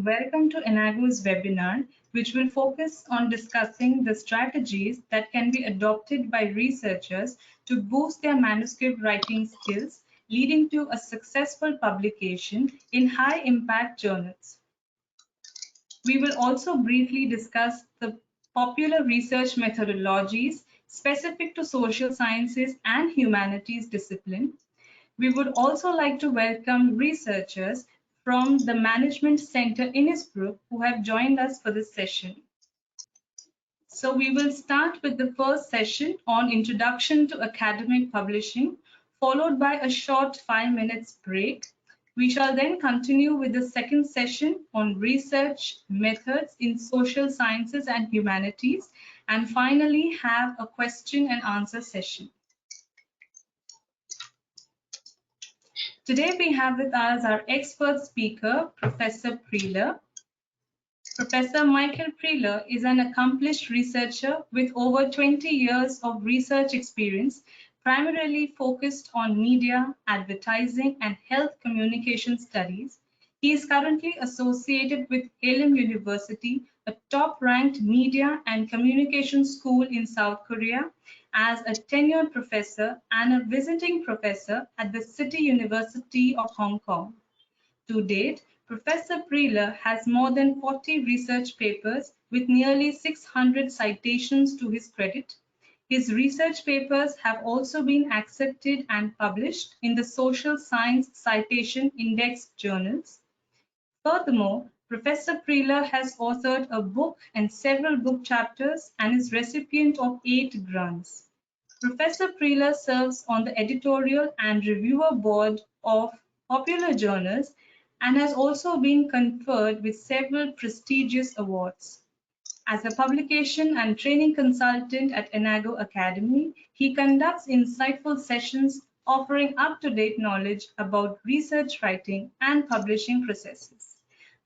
Welcome to Enago's webinar, which will focus on discussing the strategies that can be adopted by researchers to boost their manuscript writing skills, leading to a successful publication in high-impact journals. We will also briefly discuss the popular research methodologies specific to social sciences and humanities discipline. We would also like to welcome researchers from the Management Center Innisbrook who have joined us for this session. So we will start with the first session on Introduction to Academic Publishing, followed by a short 5 minutes break. We shall then continue with the second session on research methods in social sciences and humanities, and finally have a question and answer session. Today we have with us our expert speaker, Professor Preeler. Professor Michael Preeler is an accomplished researcher with over 20 years of research experience, primarily focused on media, advertising, and health communication studies. He is currently associated with Halem University, a top-ranked media and communication school in South Korea, as a tenured professor and a visiting professor at the City University of Hong Kong. To date, Professor Preeler has more than 40 research papers with nearly 600 citations to his credit. His research papers have also been accepted and published in the Social Science Citation Index journals. Furthermore, Professor Preeler has authored a book and several book chapters and is recipient of 8 grants. Professor Preeler serves on the editorial and reviewer board of popular journals and has also been conferred with several prestigious awards. As a publication and training consultant at Enago Academy, he conducts insightful sessions offering up-to-date knowledge about research writing and publishing processes.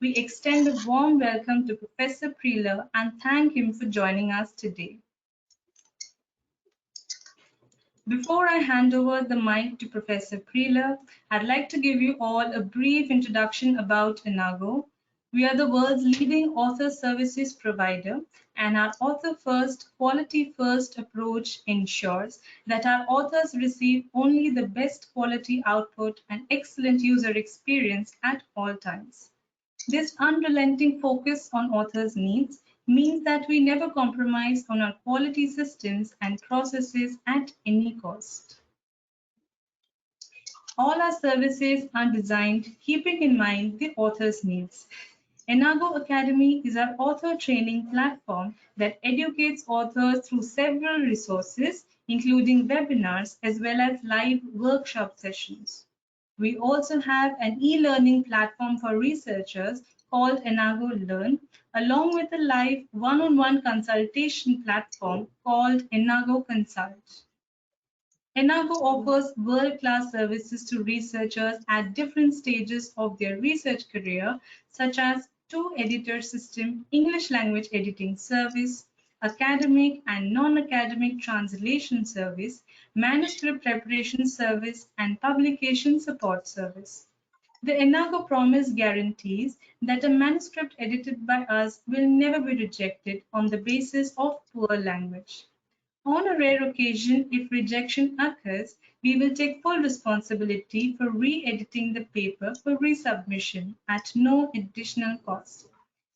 We extend a warm welcome to Professor Preeler and thank him for joining us today. Before I hand over the mic to Professor Preeler, I'd like to give you all a brief introduction about Enago. We are the world's leading author services provider, and our author-first, quality-first approach ensures that our authors receive only the best quality output and excellent user experience at all times. This unrelenting focus on authors' needs means that we never compromise on our quality systems and processes at any cost. All our services are designed keeping in mind the author's needs. Enago Academy is our author training platform that educates authors through several resources, including webinars as well as live workshop sessions. We also have an e-learning platform for researchers called Enago Learn, along with a live one-on-one consultation platform called Enago Consult. Enago offers world-class services to researchers at different stages of their research career, such as two-editor system, English language editing service, academic and non-academic translation service, manuscript preparation service, and publication support service. The Enago promise guarantees that a manuscript edited by us will never be rejected on the basis of poor language. On a rare occasion, if rejection occurs, we will take full responsibility for re-editing the paper for resubmission at no additional cost.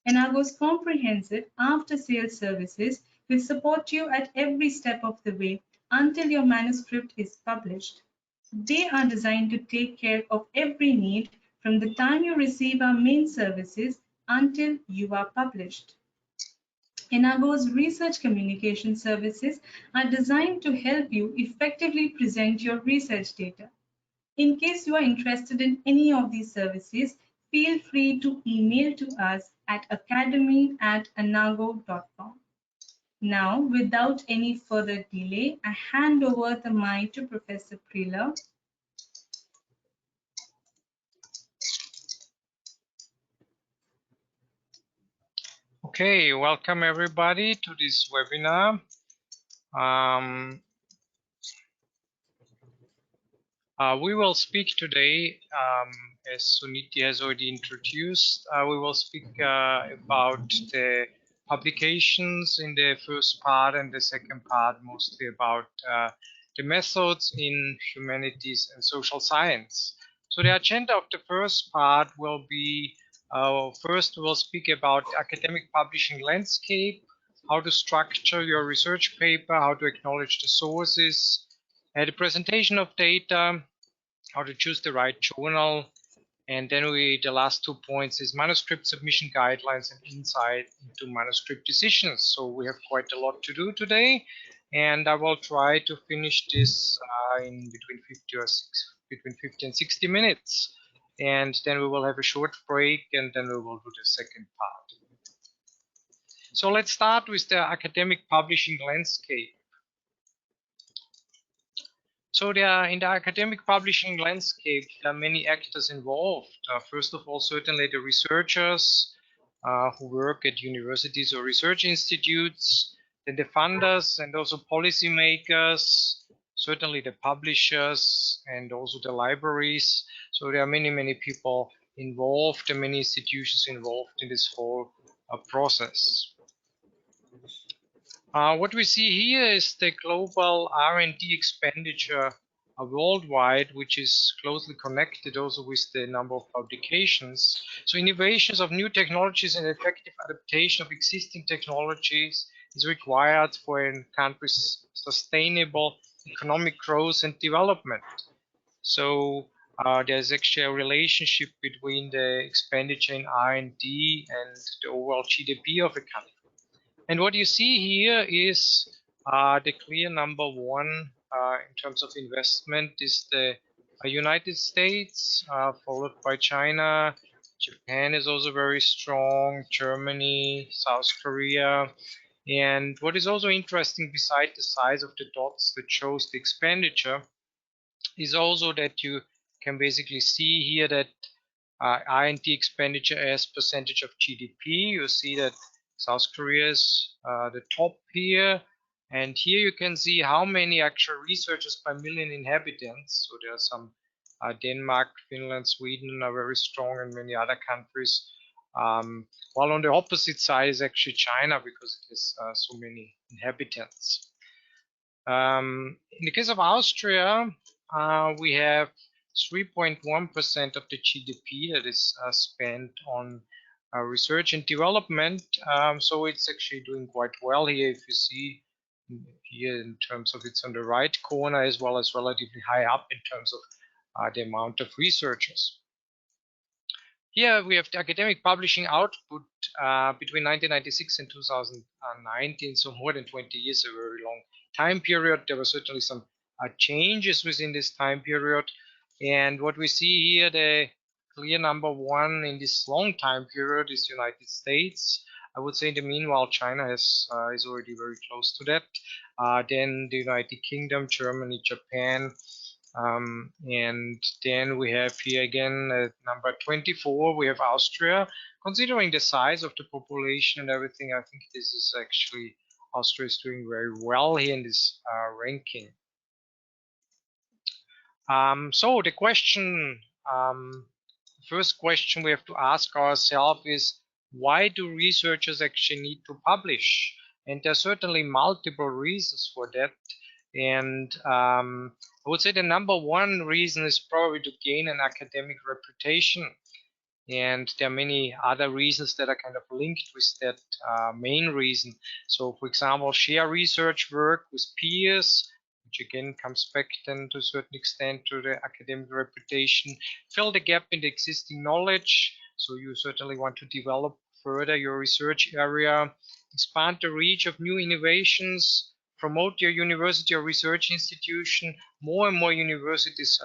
Enago's comprehensive after-sales services will support you at every step of the way until your manuscript is published. They are designed to take care of every need from the time you receive our main services until you are published. Enago's research communication services are designed to help you effectively present your research data. In case you are interested in any of these services, feel free to email to us at academy@enago.com. Now, without any further delay, I hand over the mic to Professor Preeler. Okay, welcome everybody to this webinar. We will speak today, as Suniti has already introduced, we will speak about the publications in the first part, and the second part mostly about the methods in humanities and social science. So the agenda of the first part will be, first we'll speak about academic publishing landscape, how to structure your research paper, how to acknowledge the sources, the presentation of data, how to choose the right journal, and then the last 2 points is manuscript submission guidelines and insight into manuscript decisions. So we have quite a lot to do today, and I will try to finish this in between 50 and 60 minutes. And then we will have a short break, and then we will do the second part. So let's start with the academic publishing landscape. So in the academic publishing landscape, there are many actors involved. First of all, certainly the researchers who work at universities or research institutes, then the funders and also policymakers, certainly the publishers and also the libraries. So there are many, many people involved and many institutions involved in this whole process. What we see here is the global R&D expenditure worldwide, which is closely connected also with the number of publications. So innovations of new technologies and effective adaptation of existing technologies is required for a country's sustainable economic growth and development. So there's actually a relationship between the expenditure in R&D and the overall GDP of a country. And what you see here is the clear number one in terms of investment is the United States, followed by China. Japan is also very strong, Germany, South Korea. And what is also interesting, beside the size of the dots that shows the expenditure, is also that you can basically see here that R&D expenditure as percentage of GDP. You see that South Korea is the top here. And here you can see how many actual researchers per million inhabitants. So there are some Denmark, Finland, Sweden are very strong, and many other countries. While on the opposite side is actually China, because it has so many inhabitants. In the case of Austria, we have 3.1% of the GDP that is spent on research and development. So it's actually doing quite well here. If you see here in terms of it's on the right corner, as well as relatively high up in terms of the amount of researchers. Here we have the academic publishing output between 1996 and 2019, so more than 20 years, a very long time period. There were certainly some changes within this time period. And what we see here, the clear number one in this long time period is the United States. I would say in the meanwhile, China is already very close to that. Then the United Kingdom, Germany, Japan, and then we have here again number 24, we have Austria. Considering the size of the population and everything, I think this is actually, Austria is doing very well here in this ranking. So the question, first question we have to ask ourselves is, why do researchers actually need to publish? And there are certainly multiple reasons for that. And I would say the number one reason is probably to gain an academic reputation. And there are many other reasons that are kind of linked with that main reason. So, for example, share research work with peers, which again comes back then to a certain extent to the academic reputation. Fill the gap in the existing knowledge. So you certainly want to develop further your research area, expand the reach of new innovations, promote your university or research institution. More and more universities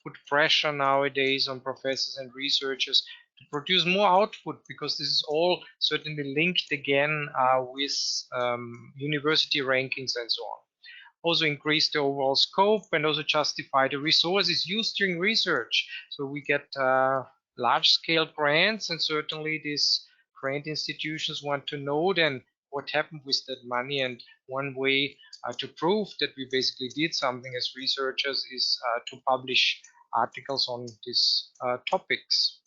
put pressure nowadays on professors and researchers to produce more output, because this is all certainly linked again with university rankings and so on. Also increase the overall scope and also justify the resources used during research. So we get large scale grants, and certainly these grant institutions want to know then what happened with that money. And one way to prove that we basically did something as researchers is to publish articles on these topics.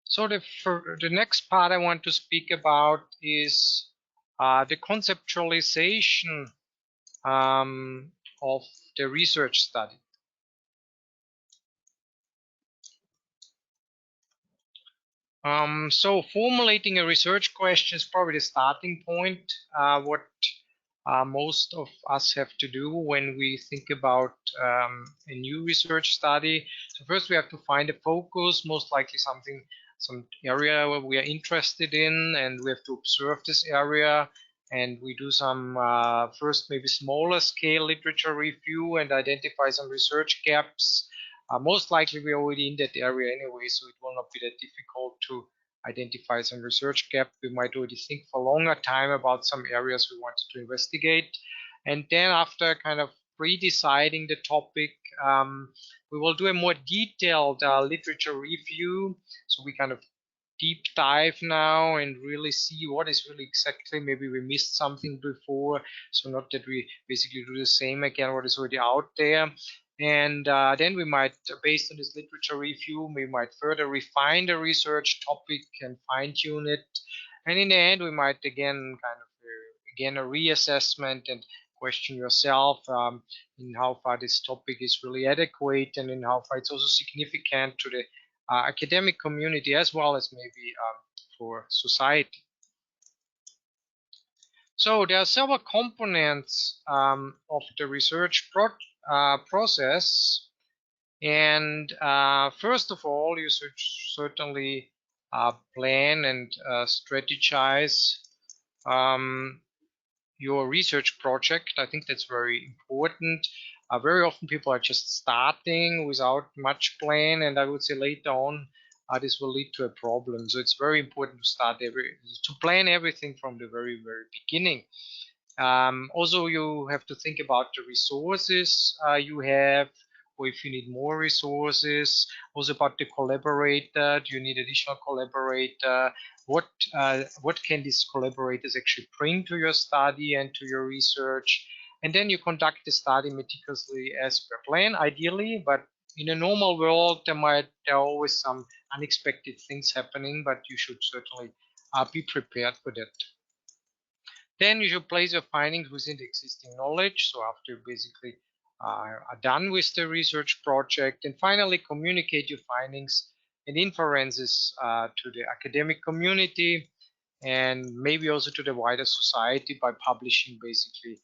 So the next part I want to speak about is the conceptualization of the research study. So formulating a research question is probably the starting point. What most of us have to do when we think about a new research study. So first we have to find a focus, most likely some area where we are interested in, and we have to observe this area. And we do some first maybe smaller scale literature review and identify some research gaps. Most likely we're already in that area anyway, so it will not be that difficult to identify some research gap. We might already think for a longer time about some areas we wanted to investigate. And then after kind of pre-deciding the topic, we will do a more detailed literature review. So we kind of deep dive now and really see what is really exactly, maybe we missed something before, so not that we basically do the same again what is already out there. And then we might, based on this literature review, we might further refine the research topic and fine tune it. And in the end, we might again kind of again a reassessment and question yourself in how far this topic is really adequate and in how far it's also significant to the academic community as well as maybe for society. So there are several components of the research process. And first of all, you should certainly plan and strategize your research project. I think that's very important. Very often people are just starting without much plan, and I would say later on this will lead to a problem. So it's very important to plan everything from the very beginning. Also, you have to think about the resources you have, or if you need more resources. Also about the collaborator. Do you need additional collaborator? What can these collaborators actually bring to your study and to your research? And then you conduct the study meticulously as per plan, ideally. But in a normal world, there are always some unexpected things happening, but you should certainly be prepared for that. Then you should place your findings within the existing knowledge. So after you basically are done with the research project, and finally communicate your findings and inferences to the academic community and maybe also to the wider society by publishing basically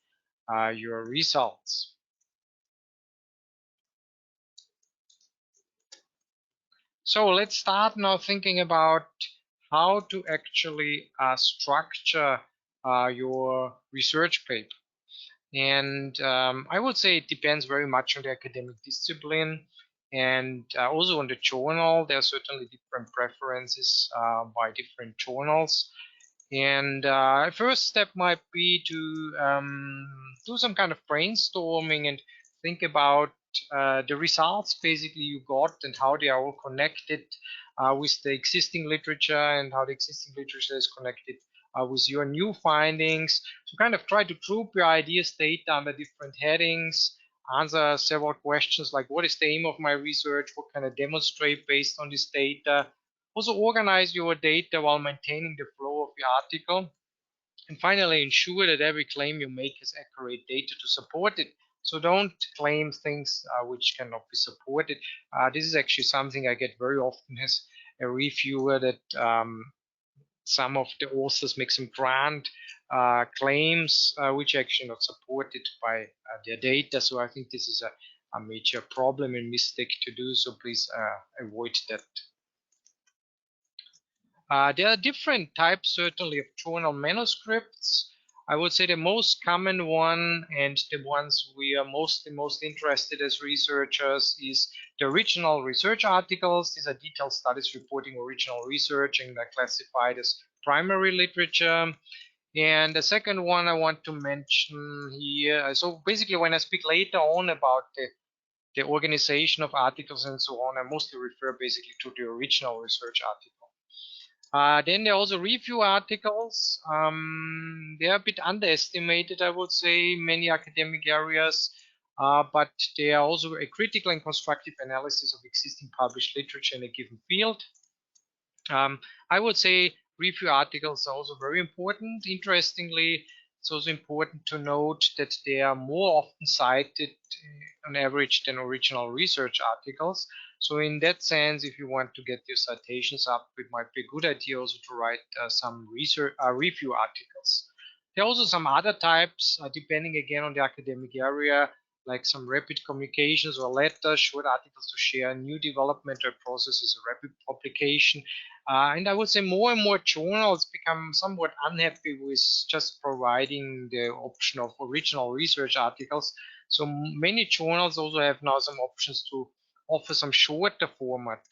your results. So let's start now thinking about how to actually structure your research paper. And I would say it depends very much on the academic discipline and also on the journal. There are certainly different preferences by different journals. And first step might be to do some kind of brainstorming and think about the results basically you got and how they are all connected with the existing literature and how the existing literature is connected with your new findings. So kind of try to group your ideas data under different headings, answer several questions like what is the aim of my research, what can I demonstrate based on this data. Also organize your data while maintaining the flow of your article. And finally, ensure that every claim you make has accurate data to support it. So don't claim things which cannot be supported. This is actually something I get very often as a reviewer, that some of the authors make some grand claims which are actually not supported by their data. So I think this is a major problem and mistake to do. So please avoid that. There are different types, certainly, of journal manuscripts. I would say the most common one, and the ones we are most interested as researchers, is the original research articles. These are detailed studies reporting original research and are classified as primary literature. And the second one I want to mention here, so basically when I speak later on about the organization of articles and so on, I mostly refer basically to the original research article. Then there are also review articles. They are a bit underestimated, I would say, many academic areas, but they are also a critical and constructive analysis of existing published literature in a given field. I would say review articles are also very important. Interestingly, it's also important to note that they are more often cited on average than original research articles. So in that sense, if you want to get your citations up, it might be a good idea also to write some research review articles. There are also some other types, depending again on the academic area, like some rapid communications or letters, short articles to share new developmental processes, a rapid publication. And I would say more and more journals become somewhat unhappy with just providing the option of original research articles. So many journals also have now some options to offer some shorter format,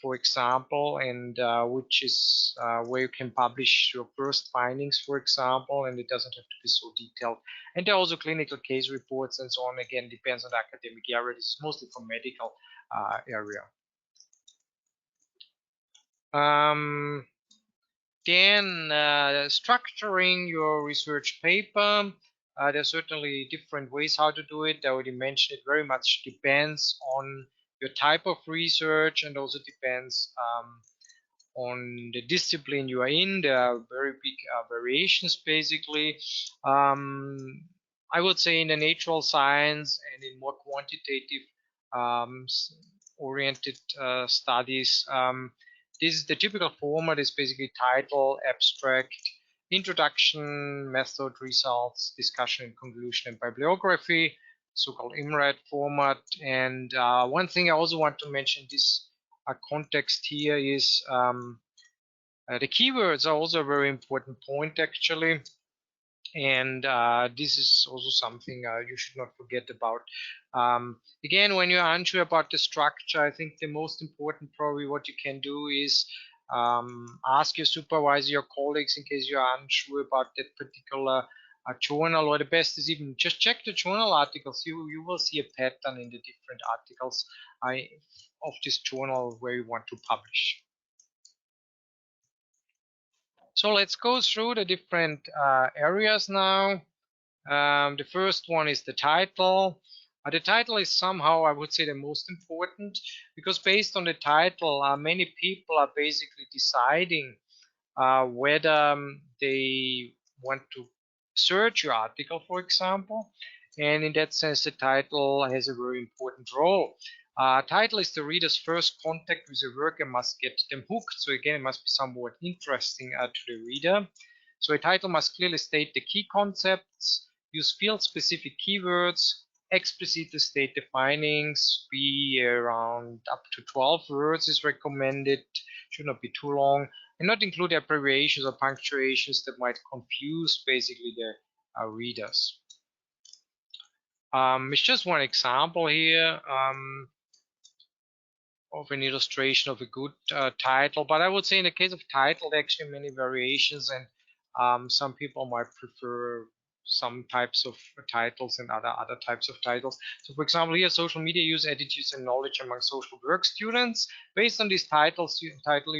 for example, and which is where you can publish your first findings, for example, and it doesn't have to be so detailed. And there are also clinical case reports and so on. Again, depends on the academic area. This is mostly for medical area. Um, then structuring your research paper. There are certainly different ways how to do it. I already mentioned it very much depends on your type of research and also depends on the discipline you are in. There are very big variations basically. I would say in the natural science and in more quantitative um, oriented studies, this is the typical format is basically title, abstract, introduction, method, results, discussion and conclusion, and bibliography, so-called IMRAD format. And one thing I also want to mention this context here is the keywords are also a very important point actually, and this is also something you should not forget about. Again, when you're unsure about the structure, I think the most important probably what you can do is ask your supervisor, your colleagues, in case you're unsure about that particular journal, or the best is even just check the journal articles. You will see a pattern in the different articles of this journal where you want to publish. So let's go through the different areas now. The first one is the title. The title is somehow, I would say, the most important, because based on the title, many people are basically deciding whether they want to search your article, for example. And in that sense, the title has a very important role. Title is the reader's first contact with the work and must get them hooked. So again, it must be somewhat interesting to the reader. So a title must clearly state the key concepts, use field-specific keywords, explicitly state the findings, be around up to 12 words is recommended, should not be too long, and not include abbreviations or punctuations that might confuse basically the readers. It's just one example here of an illustration of a good title, but I would say in the case of title, there are actually many variations, and some people might prefer some types of titles and other types of titles. So for example, here, social media use, attitudes and knowledge among social work students. Based on these titles, you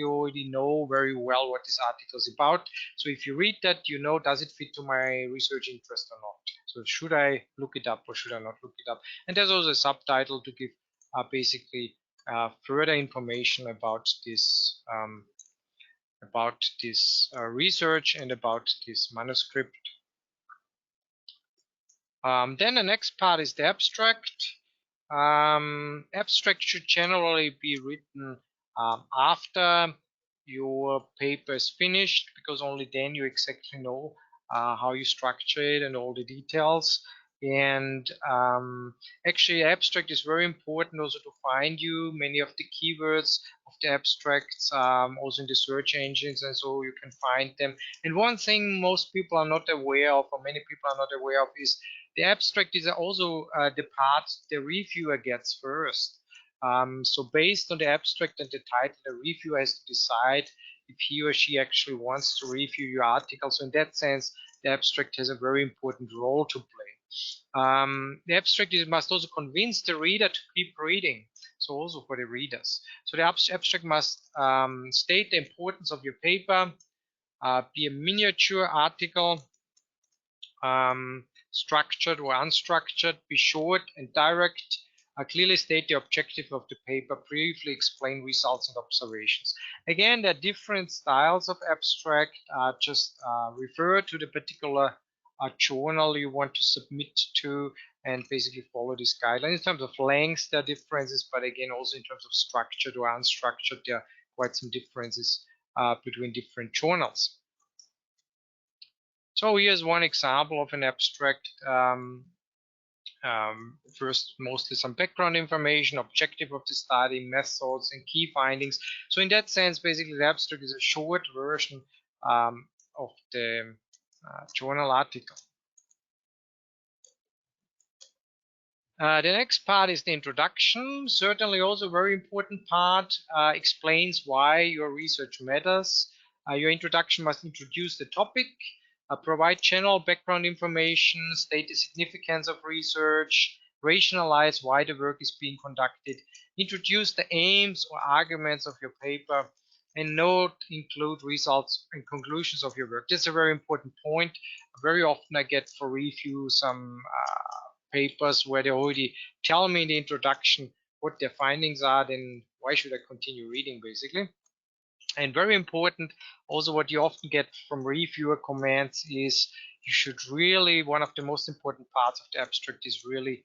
already know very well what this article is about. So if you read that, you know, does it fit to my research interest or not? So should I look it up or should I not look it up? And there's also a subtitle to give basically further information about this research and about this manuscript. Then the next part is the abstract. Abstract should generally be written after your paper is finished, because only then you exactly know how you structure it and all the details. And actually, abstract is very important also to find you many of the keywords of the abstracts, also in the search engines, and so you can find them. And one thing most people are not aware of, or many people are not aware of, is the abstract is also the part the reviewer gets first. So based on the abstract and the title, the reviewer has to decide if he or she actually wants to review your article. So in that sense, the abstract has a very important role to play. The abstract must also convince the reader to keep reading, so also for the readers. So the abstract must state the importance of your paper, be a miniature article, structured or unstructured, be short and direct, clearly state the objective of the paper, briefly explain results and observations. Again, there are different styles of abstract. Just refer to the particular journal you want to submit to and basically follow this guideline. In terms of length, there are differences, but again, also in terms of structured or unstructured, there are quite some differences between different journals. So here's one example of an abstract. First, mostly some background information, objective of the study, methods, and key findings. So in that sense, basically the abstract is a short version of the journal article. The next part is the introduction. Certainly also a very important part, explains why your research matters. Your introduction must introduce the topic, provide general background information, state the significance of research, rationalize why the work is being conducted, introduce the aims or arguments of your paper, and note, include results and conclusions of your work. That's a very important point. Very often I get for review some papers where they already tell me in the introduction what their findings are, then why should I continue reading, basically? And very important, also what you often get from reviewer comments is you should really, one of the most important parts of the abstract is really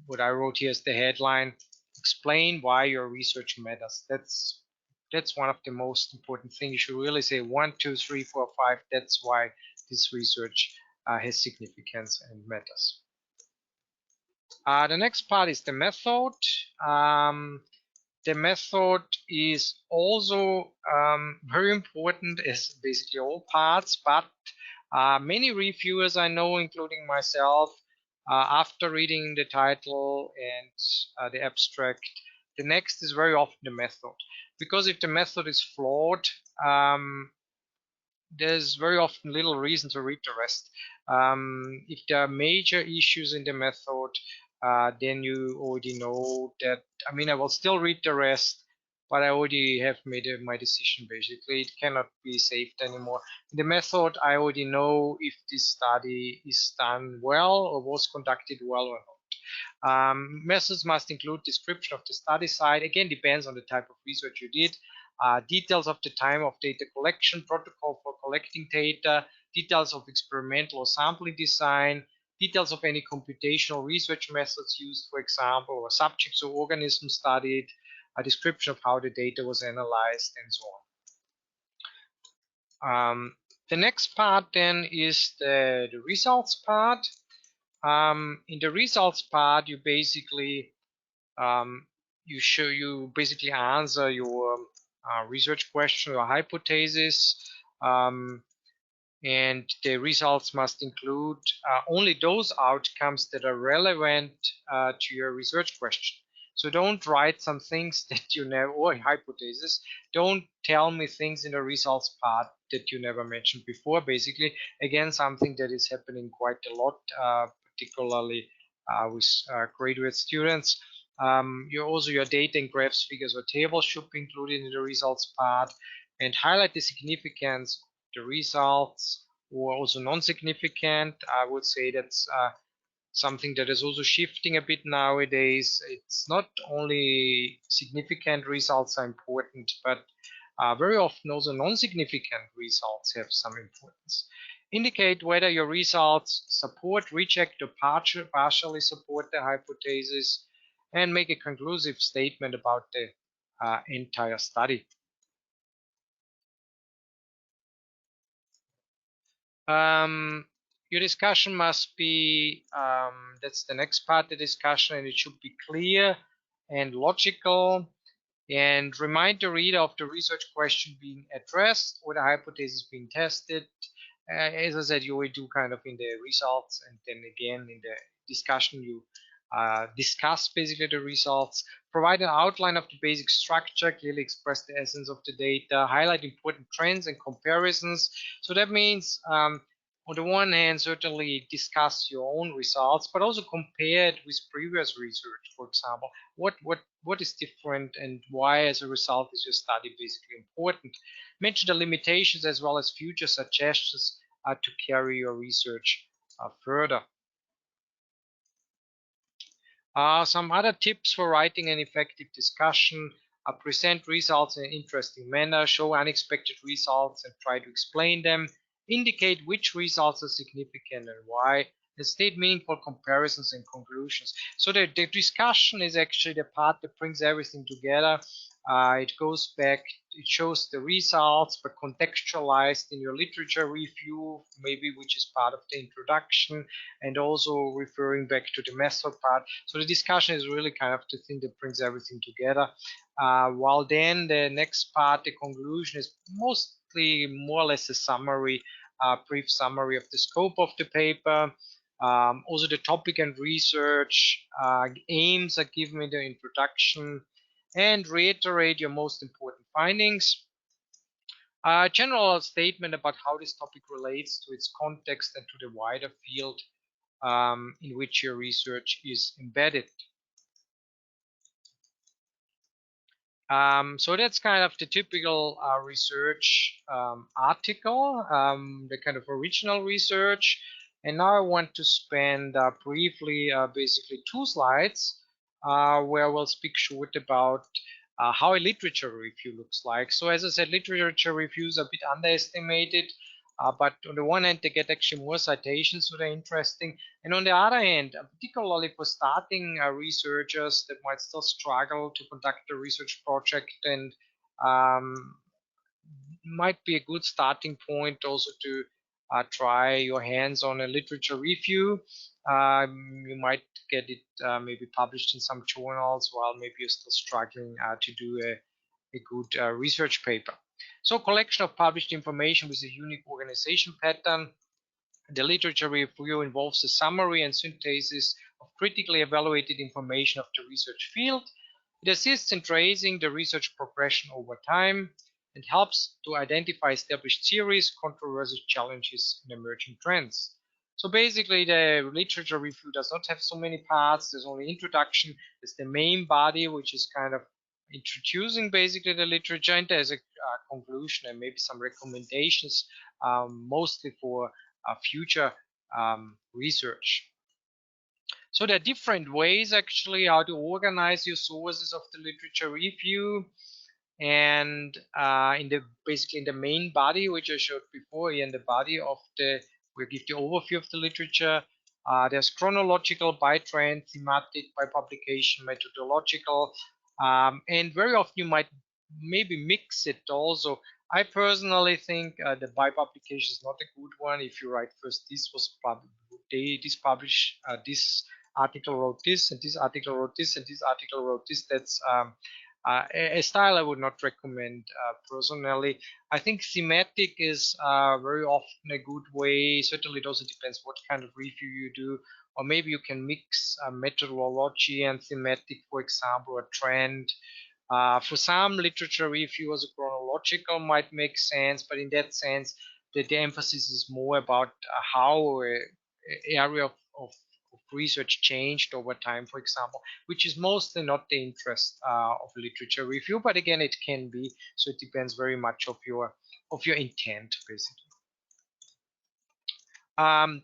what I wrote here as the headline, explain why your research matters. That's one of the most important things. You should really say 1, 2, 3, 4, 5. That's why this research has significance and matters. The next part is the method. The method is also very important as basically all parts, but many reviewers I know, including myself, after reading the title and the abstract, the next is very often the method. Because if the method is flawed, there's very often little reason to read the rest. If there are major issues in the method, then you already know that, I mean, I will still read the rest, but I already have made my decision basically. It cannot be saved anymore. In the method, I already know if this study is done well or was conducted well or not. Methods must include description of the study site. Again, depends on the type of research you did. Details of the time of data collection, protocol for collecting data, details of experimental or sampling design, details of any computational research methods used, for example, or subjects or organisms studied, a description of how the data was analyzed, and so on. The next part then is the results part. In the results part, you basically you basically answer your research question or hypothesis, and the results must include only those outcomes that are relevant to your research question. So don't write some things that you never, or hypothesis, don't tell me things in the results part that you never mentioned before. Basically, again, something that is happening quite a lot, particularly with graduate students. Your data and graphs, figures, or tables should be included in the results part, and highlight the significance of the results, or also non-significant. I would say that's something that is also shifting a bit nowadays. It's not only significant results are important, but very often also non-significant results have some importance. Indicate whether your results support, reject, or partially support the hypothesis, and make a conclusive statement about the entire study. Your discussion must be, that's the next part of the discussion, and it should be clear and logical, and remind the reader of the research question being addressed or the hypothesis being tested. As I said, you will do kind of in the results, and then again in the discussion you discuss basically the results. Provide an outline of the basic structure, clearly express the essence of the data, highlight important trends and comparisons. So that means on the one hand, certainly discuss your own results, but also compare it with previous research. For example, what is different and why, as a result, is your study basically important? Mention the limitations as well as future suggestions to carry your research further. Some other tips for writing an effective discussion: present results in an interesting manner, show unexpected results and try to explain them, indicate which results are significant and why, and state meaningful comparisons and conclusions. So the discussion is actually the part that brings everything together. It goes back, it shows the results, but contextualized in your literature review, maybe, which is part of the introduction, and also referring back to the method part. So the discussion is really kind of the thing that brings everything together. While then the next part, the conclusion, is mostly more or less a summary, brief summary of the scope of the paper. Also the topic and research aims are given in the introduction, and reiterate your most important findings. A general statement about how this topic relates to its context and to the wider field in which your research is embedded. So that's kind of the typical research article, the kind of original research. And now I want to spend briefly basically 2 slides where we'll speak short about how a literature review looks like. So as I said, literature reviews are a bit underestimated, but on the one hand, they get actually more citations, so they're interesting. And on the other hand, particularly for starting researchers that might still struggle to conduct a research project, and um, might be a good starting point also to try your hands on a literature review. You might get it maybe published in some journals while maybe you're still struggling to do a good research paper. So collection of published information with a unique organization pattern. The literature review involves a summary and synthesis of critically evaluated information of the research field. It assists in tracing the research progression over time and helps to identify established theories, controversies, challenges, and emerging trends. So basically, the literature review does not have so many parts. There's only introduction. There's the main body, which is kind of introducing basically the literature, and there's a conclusion and maybe some recommendations, mostly for future research. So there are different ways actually how to organize your sources of the literature review. And in the basically in the main body, which I showed before, in the body of the, we give the overview of the literature. There's chronological, by trend, thematic, by publication, methodological, and very often you might maybe mix it also. I personally think the by publication is not a good one. If you write first, this was this published, this article wrote this, and this article wrote this, and this article wrote this. That's a style I would not recommend personally. I think thematic is very often a good way. Certainly, it also depends what kind of review you do, or maybe you can mix methodology and thematic, for example, or trend. For some literature reviewers, a chronological might make sense, but in that sense, the emphasis is more about how a area of research changed over time, for example, which is mostly not the interest of literature review, but again, it can be. So it depends very much of your intent, basically.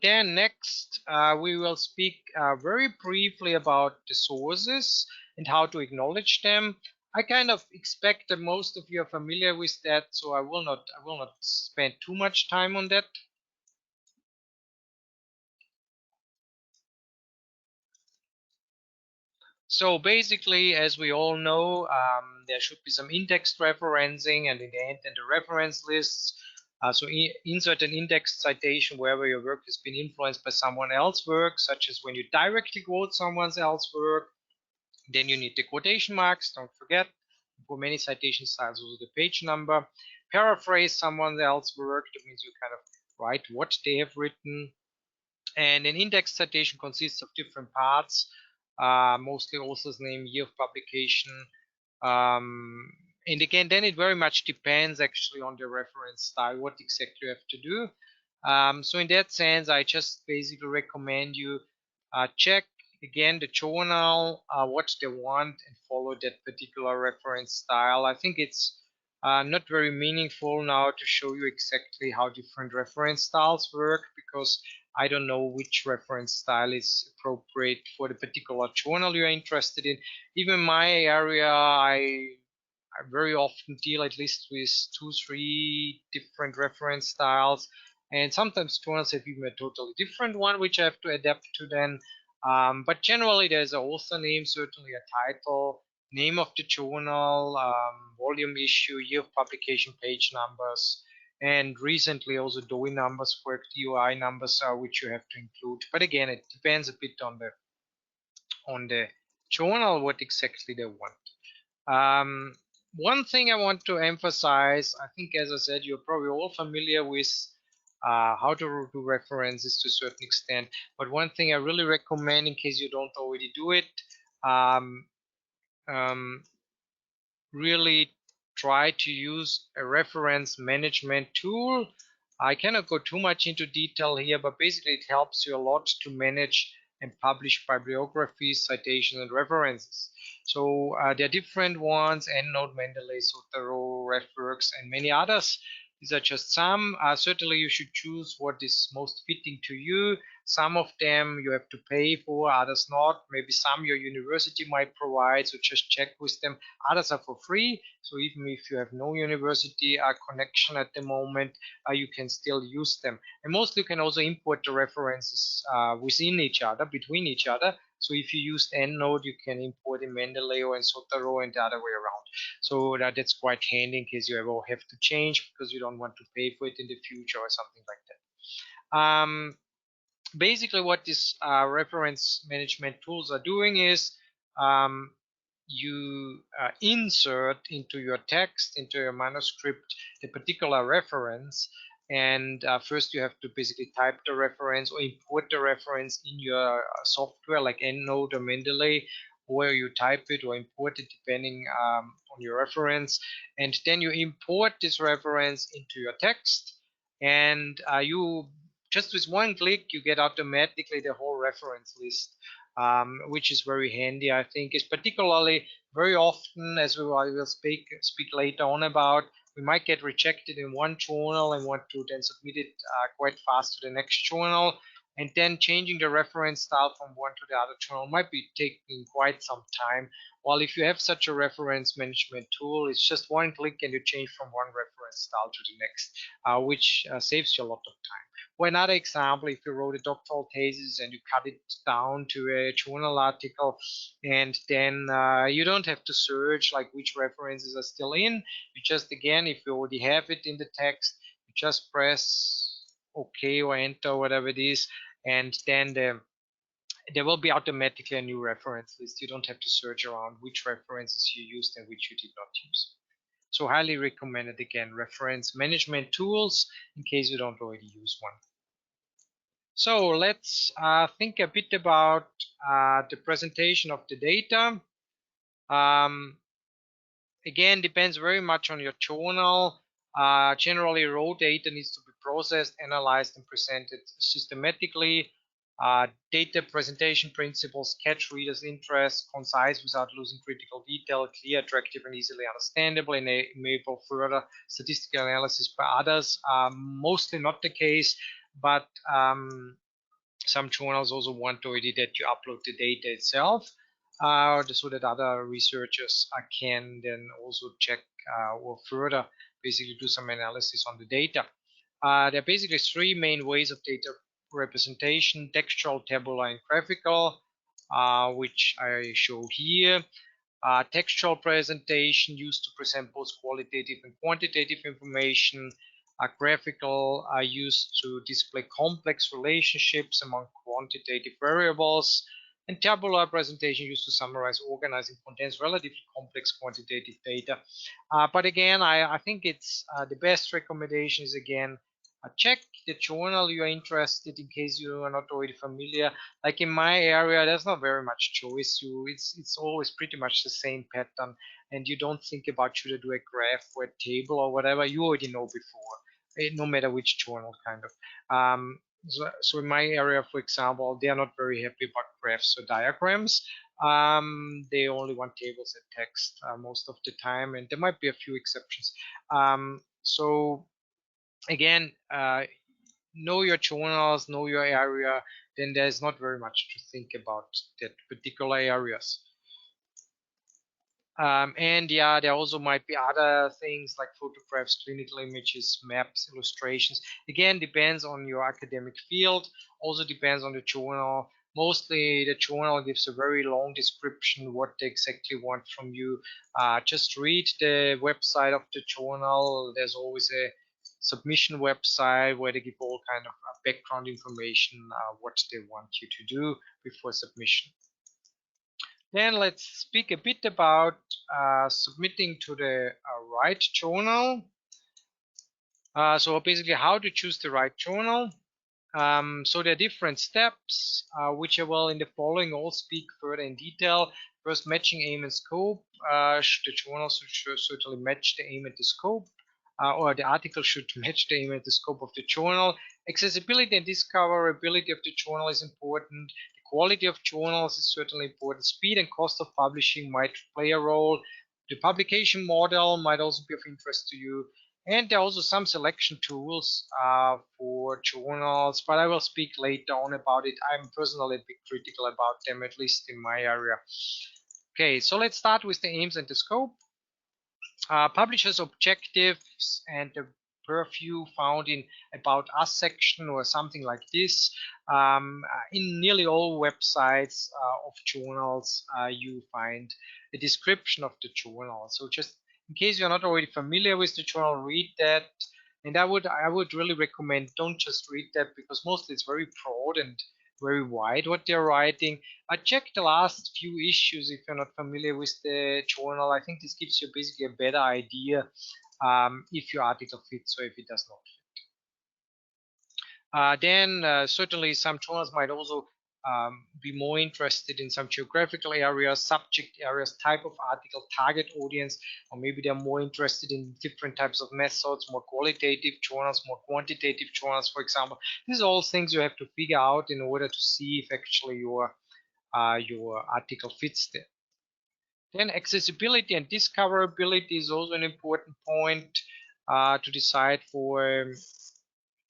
Then next, we will speak very briefly about the sources and how to acknowledge them. I kind of expect that most of you are familiar with that, so I will not spend too much time on that. So basically, as we all know, there should be some indexed referencing, and in the end, then the reference lists. So insert an indexed citation wherever your work has been influenced by someone else's work, such as when you directly quote someone else's work. Then you need the quotation marks, don't forget. For many citation styles, also the page number. Paraphrase someone else's work, that means you kind of write what they have written. And an index citation consists of different parts, mostly author's name, year of publication. And again, then it very much depends actually on the reference style, what exactly you have to do. So in that sense, I just basically recommend you check again the journal, what they want, and follow that particular reference style. I think it's not very meaningful now to show you exactly how different reference styles work, because I don't know which reference style is appropriate for the particular journal you're interested in. Even in my area, I very often deal at least with two, three different reference styles, and sometimes journals have even a totally different one, which I have to adapt to then. But generally, there's an author name, certainly a title, name of the journal, volume issue, year of publication, page numbers, and recently also DOI numbers for DOI numbers, which you have to include. But again, it depends a bit on the journal what exactly they want. Um, One thing I want to emphasize, I think, as I said, you're probably all familiar with how to do references to a certain extent. But one thing I really recommend, in case you don't already do it, um, um, really try to use a reference management tool. I cannot go too much into detail here, but basically it helps you a lot to manage and publish bibliographies, citations, and references. So there are different ones: EndNote, Mendeley, Sotero, RefWorks, and many others. These are just some. Certainly you should choose what is most fitting to you. Some of them you have to pay for, others not. Maybe some your university might provide, so just check with them. Others are for free, so even if you have no university connection at the moment, you can still use them. And mostly you can also import the references within each other, between each other. So if you used EndNote, you can import in Mendeley or in Sotero and the other way around. So that's quite handy in case you ever have to change because you don't want to pay for it in the future or something like that. Basically what these reference management tools are doing is um, you insert into your text, into your manuscript, a particular reference. And first you have to basically type the reference or import the reference in your software like EndNote or Mendeley, or you type it or import it depending on your reference. And then you import this reference into your text, and you just with one click you get automatically the whole reference list, which is very handy. I think is particularly very often, as we will speak later on about, we might get rejected in one journal and want to then submit it quite fast to the next journal, and then changing the reference style from one to the other journal might be taking quite some time. While if you have such a reference management tool, it's just one click and you change from one reference style to the next, which saves you a lot of time. For another example, if you wrote a doctoral thesis and you cut it down to a journal article, and then you don't have to search like which references are still in. You just, again, if you already have it in the text, you just press OK or Enter or whatever it is, and then there will be automatically a new reference list. You don't have to search around which references you used and which you did not use. So highly recommended, again, reference management tools in case you don't already use one. So let's think a bit about the presentation of the data. Um, Again, depends very much on your journal. Generally, raw data needs to be processed, analyzed, and presented systematically. Data presentation principles catch readers' interest, concise without losing critical detail, clear, attractive, and easily understandable, and enable further statistical analysis by others. Mostly not the case, but some journals also want already that you upload the data itself, so that other researchers can then also check or further basically do some analysis on the data. There are basically three main ways of data representation: textual, tabular, and graphical, which I show here. Textual presentation used to present both qualitative and quantitative information. Graphical are used to display complex relationships among quantitative variables. And tabular presentation used to summarize, organize, and condense relatively complex quantitative data. But again, I think it's the best recommendation is, again, check the journal you are interested in case you are not already familiar. Like in my area, there's not very much choice. It's always pretty much the same pattern, and you don't think about should I do a graph or a table or whatever. You already know before. no matter which journal, kind of. So in my area, for example, they are not very happy about graphs or diagrams. They only want tables and text most of the time, and there might be a few exceptions. So again, know your journals, know your area, then there's not very much to think about that particular areas. And yeah, there also might be other things like photographs, clinical images, maps, illustrations. Again, depends on your academic field, also depends on the journal. Mostly the journal gives a very long description what they exactly want from you. Just read the website of the journal. There's always a submission website where they give all kind of background information, what they want you to do before submission. Then let's speak a bit about submitting to the right journal. So basically how to choose the right journal. So there are different steps, which I will in the following all speak further in detail. First, matching aim and scope. The journal should certainly match the aim and the scope, or the article should match the aim and the scope of the journal. Accessibility and discoverability of the journal is important. The quality of journals is certainly important. Speed and cost of publishing might play a role. The publication model might also be of interest to you. And there are also some selection tools for journals, but I will speak later on about it. I'm personally a bit critical about them, at least in my area. Okay, so let's start with the aims and the scope. Publishers' objectives and the purview found in About Us section or something like this. In nearly all websites of journals, you find a description of the journal. So just in case you're not already familiar with the journal, read that. And I would really recommend, don't just read that, because mostly it's very broad and very wide what they're writing. Check the last few issues if you're not familiar with the journal. I think this gives you basically a better idea if your article fits or if it does not. Then certainly some journals might also be more interested in some geographical areas, subject areas, type of article, target audience, or maybe they're more interested in different types of methods, more qualitative journals, more quantitative journals, for example. These are all things you have to figure out in order to see if actually your article fits there. Then accessibility and discoverability is also an important point to decide for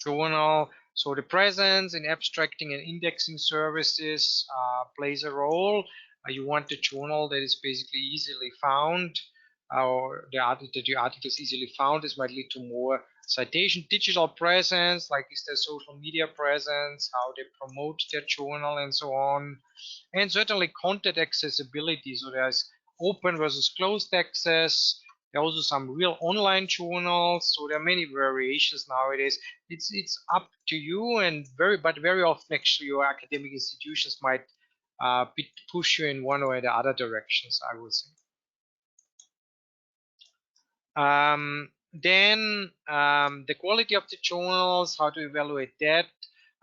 journal. So the presence in abstracting and indexing services plays a role. You want the journal that is basically easily found, or that your article is easily found. This might lead to more citation. Digital presence, like is there social media presence, how they promote their journal, and so on. And certainly content accessibility. So there's open versus closed access. There are also some real online journals. So there are many variations nowadays. It's up to you, and very often actually your academic institutions might push you in one or the other directions, I would say. Then the quality of the journals, how to evaluate that.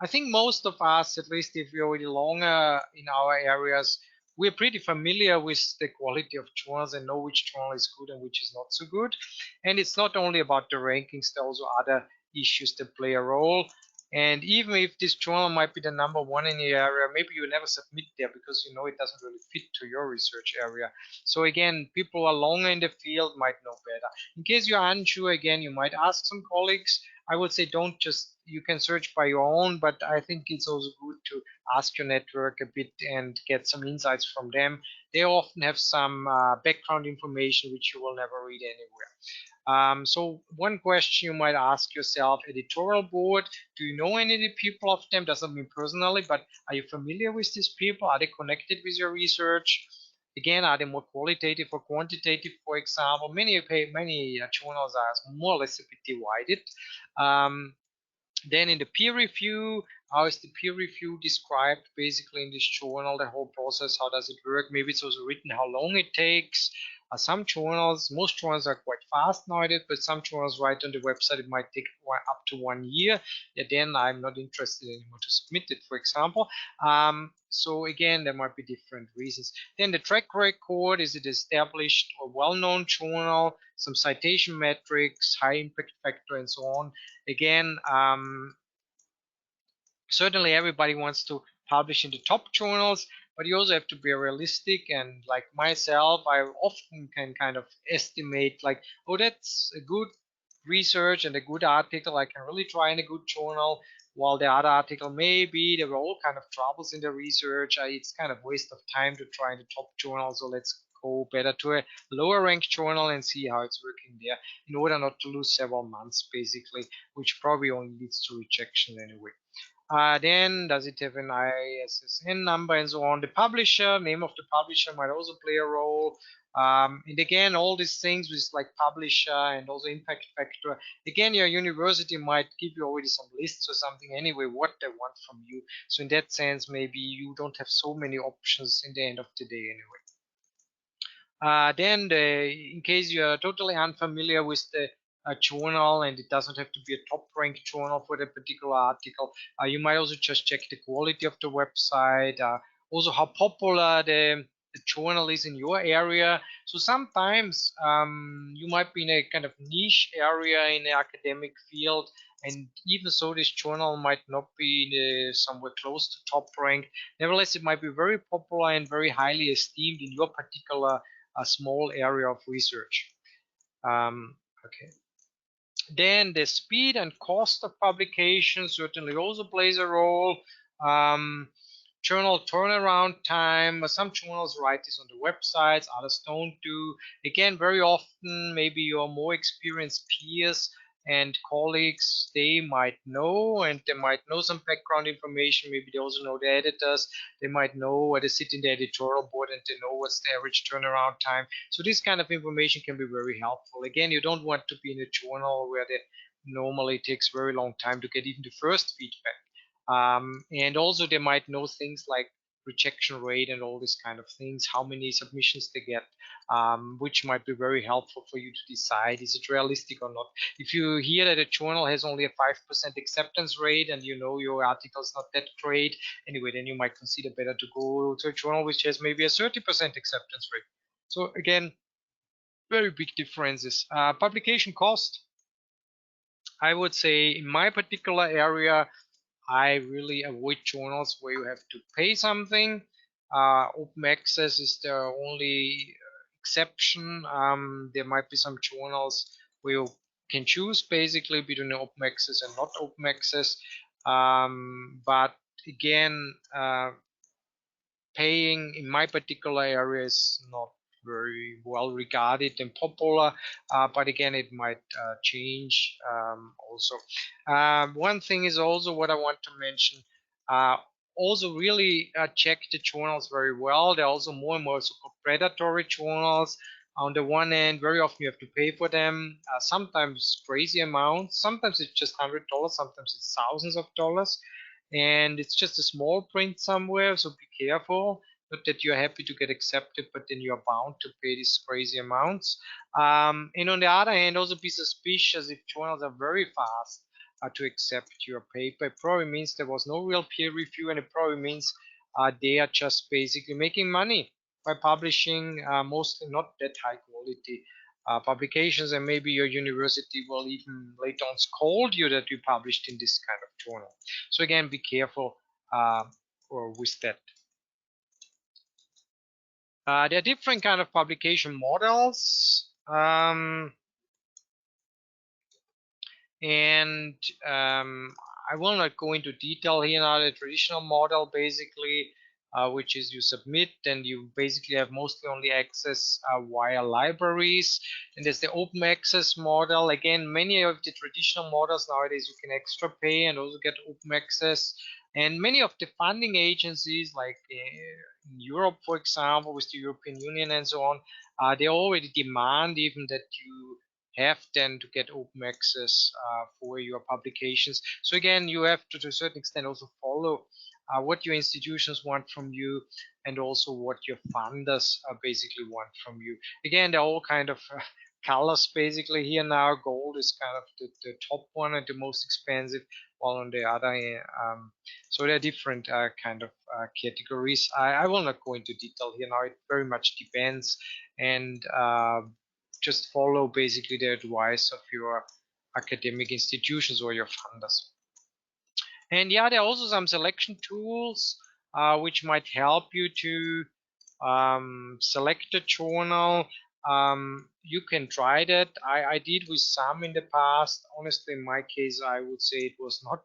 I think most of us, at least if we're already longer in our areas, we're pretty familiar with the quality of journals and know which journal is good and which is not so good. And it's not only about the rankings, there are also other issues that play a role. And even if this journal might be the number one in the area, maybe you never submit there because you know it doesn't really fit to your research area. So again, people who are longer in the field might know better. In case you're unsure, again, you might ask some colleagues. I would say don't just, you can search by your own, but I think it's also good to ask your network a bit and get some insights from them. They often have some background information which you will never read anywhere. So one question you might ask yourself, editorial board, do you know any of the people of them? Doesn't mean personally, but are you familiar with these people? Are they connected with your research? Again, are they more qualitative or quantitative, for example? Many journals are more or less a bit divided. Then in the peer review, how is the peer review described basically in this journal, the whole process, how does it work? Maybe it's also written how long it takes. Some journals, most journals are quite fast nowadays, but some journals write on the website it might take up to 1 year. Yeah, then I'm not interested anymore to submit it, for example. So again, there might be different reasons. Then the track record, is it established or well-known journal, some citation metrics, high impact factor, and so on. Again, certainly everybody wants to publish in the top journals, but you also have to be realistic. And like myself, I often can kind of estimate like, oh, that's a good research and a good article. I can really try in a good journal. While the other article, maybe there were all kind of troubles in the research. It's kind of waste of time to try in the top journal. So let's go better to a lower ranked journal and see how it's working there, in order not to lose several months, basically, which probably only leads to rejection anyway. Then does it have an ISSN number and so on? The publisher, name of the publisher might also play a role. And again, all these things with like publisher and also impact factor. Again, your university might give you already some lists or something anyway, what they want from you. So in that sense, maybe you don't have so many options in the end of the day anyway. In case you are totally unfamiliar with the journal, and it doesn't have to be a top ranked journal for the particular article, you might also just check the quality of the website, also how popular the journal is in your area. So sometimes you might be in a kind of niche area in the academic field, and even so this journal might not be somewhere close to top rank. Nevertheless, it might be very popular and very highly esteemed in your particular a small area of research. Okay. Then the speed and cost of publication certainly also plays a role. Um, Journal turnaround time. Some journals write this on the websites, others don't do. Again, very often, maybe your more experienced peers and colleagues, they might know, and they might know some background information. Maybe they also know the editors. They might know where they sit in the editorial board, and they know what's the average turnaround time. So this kind of information can be very helpful. Again, you don't want to be in a journal where it normally takes very long time to get even the first feedback. And also they might know things like rejection rate and all these kind of things, how many submissions they get, which might be very helpful for you to decide, is it realistic or not. If you hear that a journal has only a 5% acceptance rate and you know your article is not that great, anyway, then you might consider better to go to a journal which has maybe a 30% acceptance rate. So again, very big differences. Publication cost, I would say in my particular area, I really avoid journals where you have to pay something. Open access is the only exception. There might be some journals where you can choose basically between open access and not open access. But again, paying in my particular area is not very well regarded and popular, but again, it might change also. One thing is also what I want to mention. Uh, Also, really check the journals very well. There are also more and more so-called predatory journals. On the one hand, very often you have to pay for them. Sometimes crazy amounts. Sometimes it's just $100. Sometimes it's thousands of dollars, and it's just a small print somewhere, so be careful. Not that you're happy to get accepted, but then you're bound to pay these crazy amounts. And on the other hand, also be suspicious if journals are very fast to accept your paper. It probably means there was no real peer review, and it probably means they are just basically making money by publishing mostly not that high quality publications, and maybe your university will even later on scold you that you published in this kind of journal. So again, be careful with that. There are different kind of publication models. And I will not go into detail here now. The traditional model basically, which is you submit and you basically have mostly only access via libraries. And there's the open access model. Again, many of the traditional models nowadays you can extra pay and also get open access. And many of the funding agencies, like in Europe, for example, with the European Union and so on, they already demand even that you have then to get open access for your publications. So again, you have to a certain extent also follow what your institutions want from you, and also what your funders basically want from you. Again, there are all kind of colors basically here now. Gold is kind of the top one and the most expensive, while on the other so there are different kind of categories. I will not go into detail here now. It very much depends, and just follow basically the advice of your academic institutions or your funders. And yeah, there are also some selection tools which might help you to select a journal. You can try that. I did with some in the past. Honestly, in my case, I would say it was not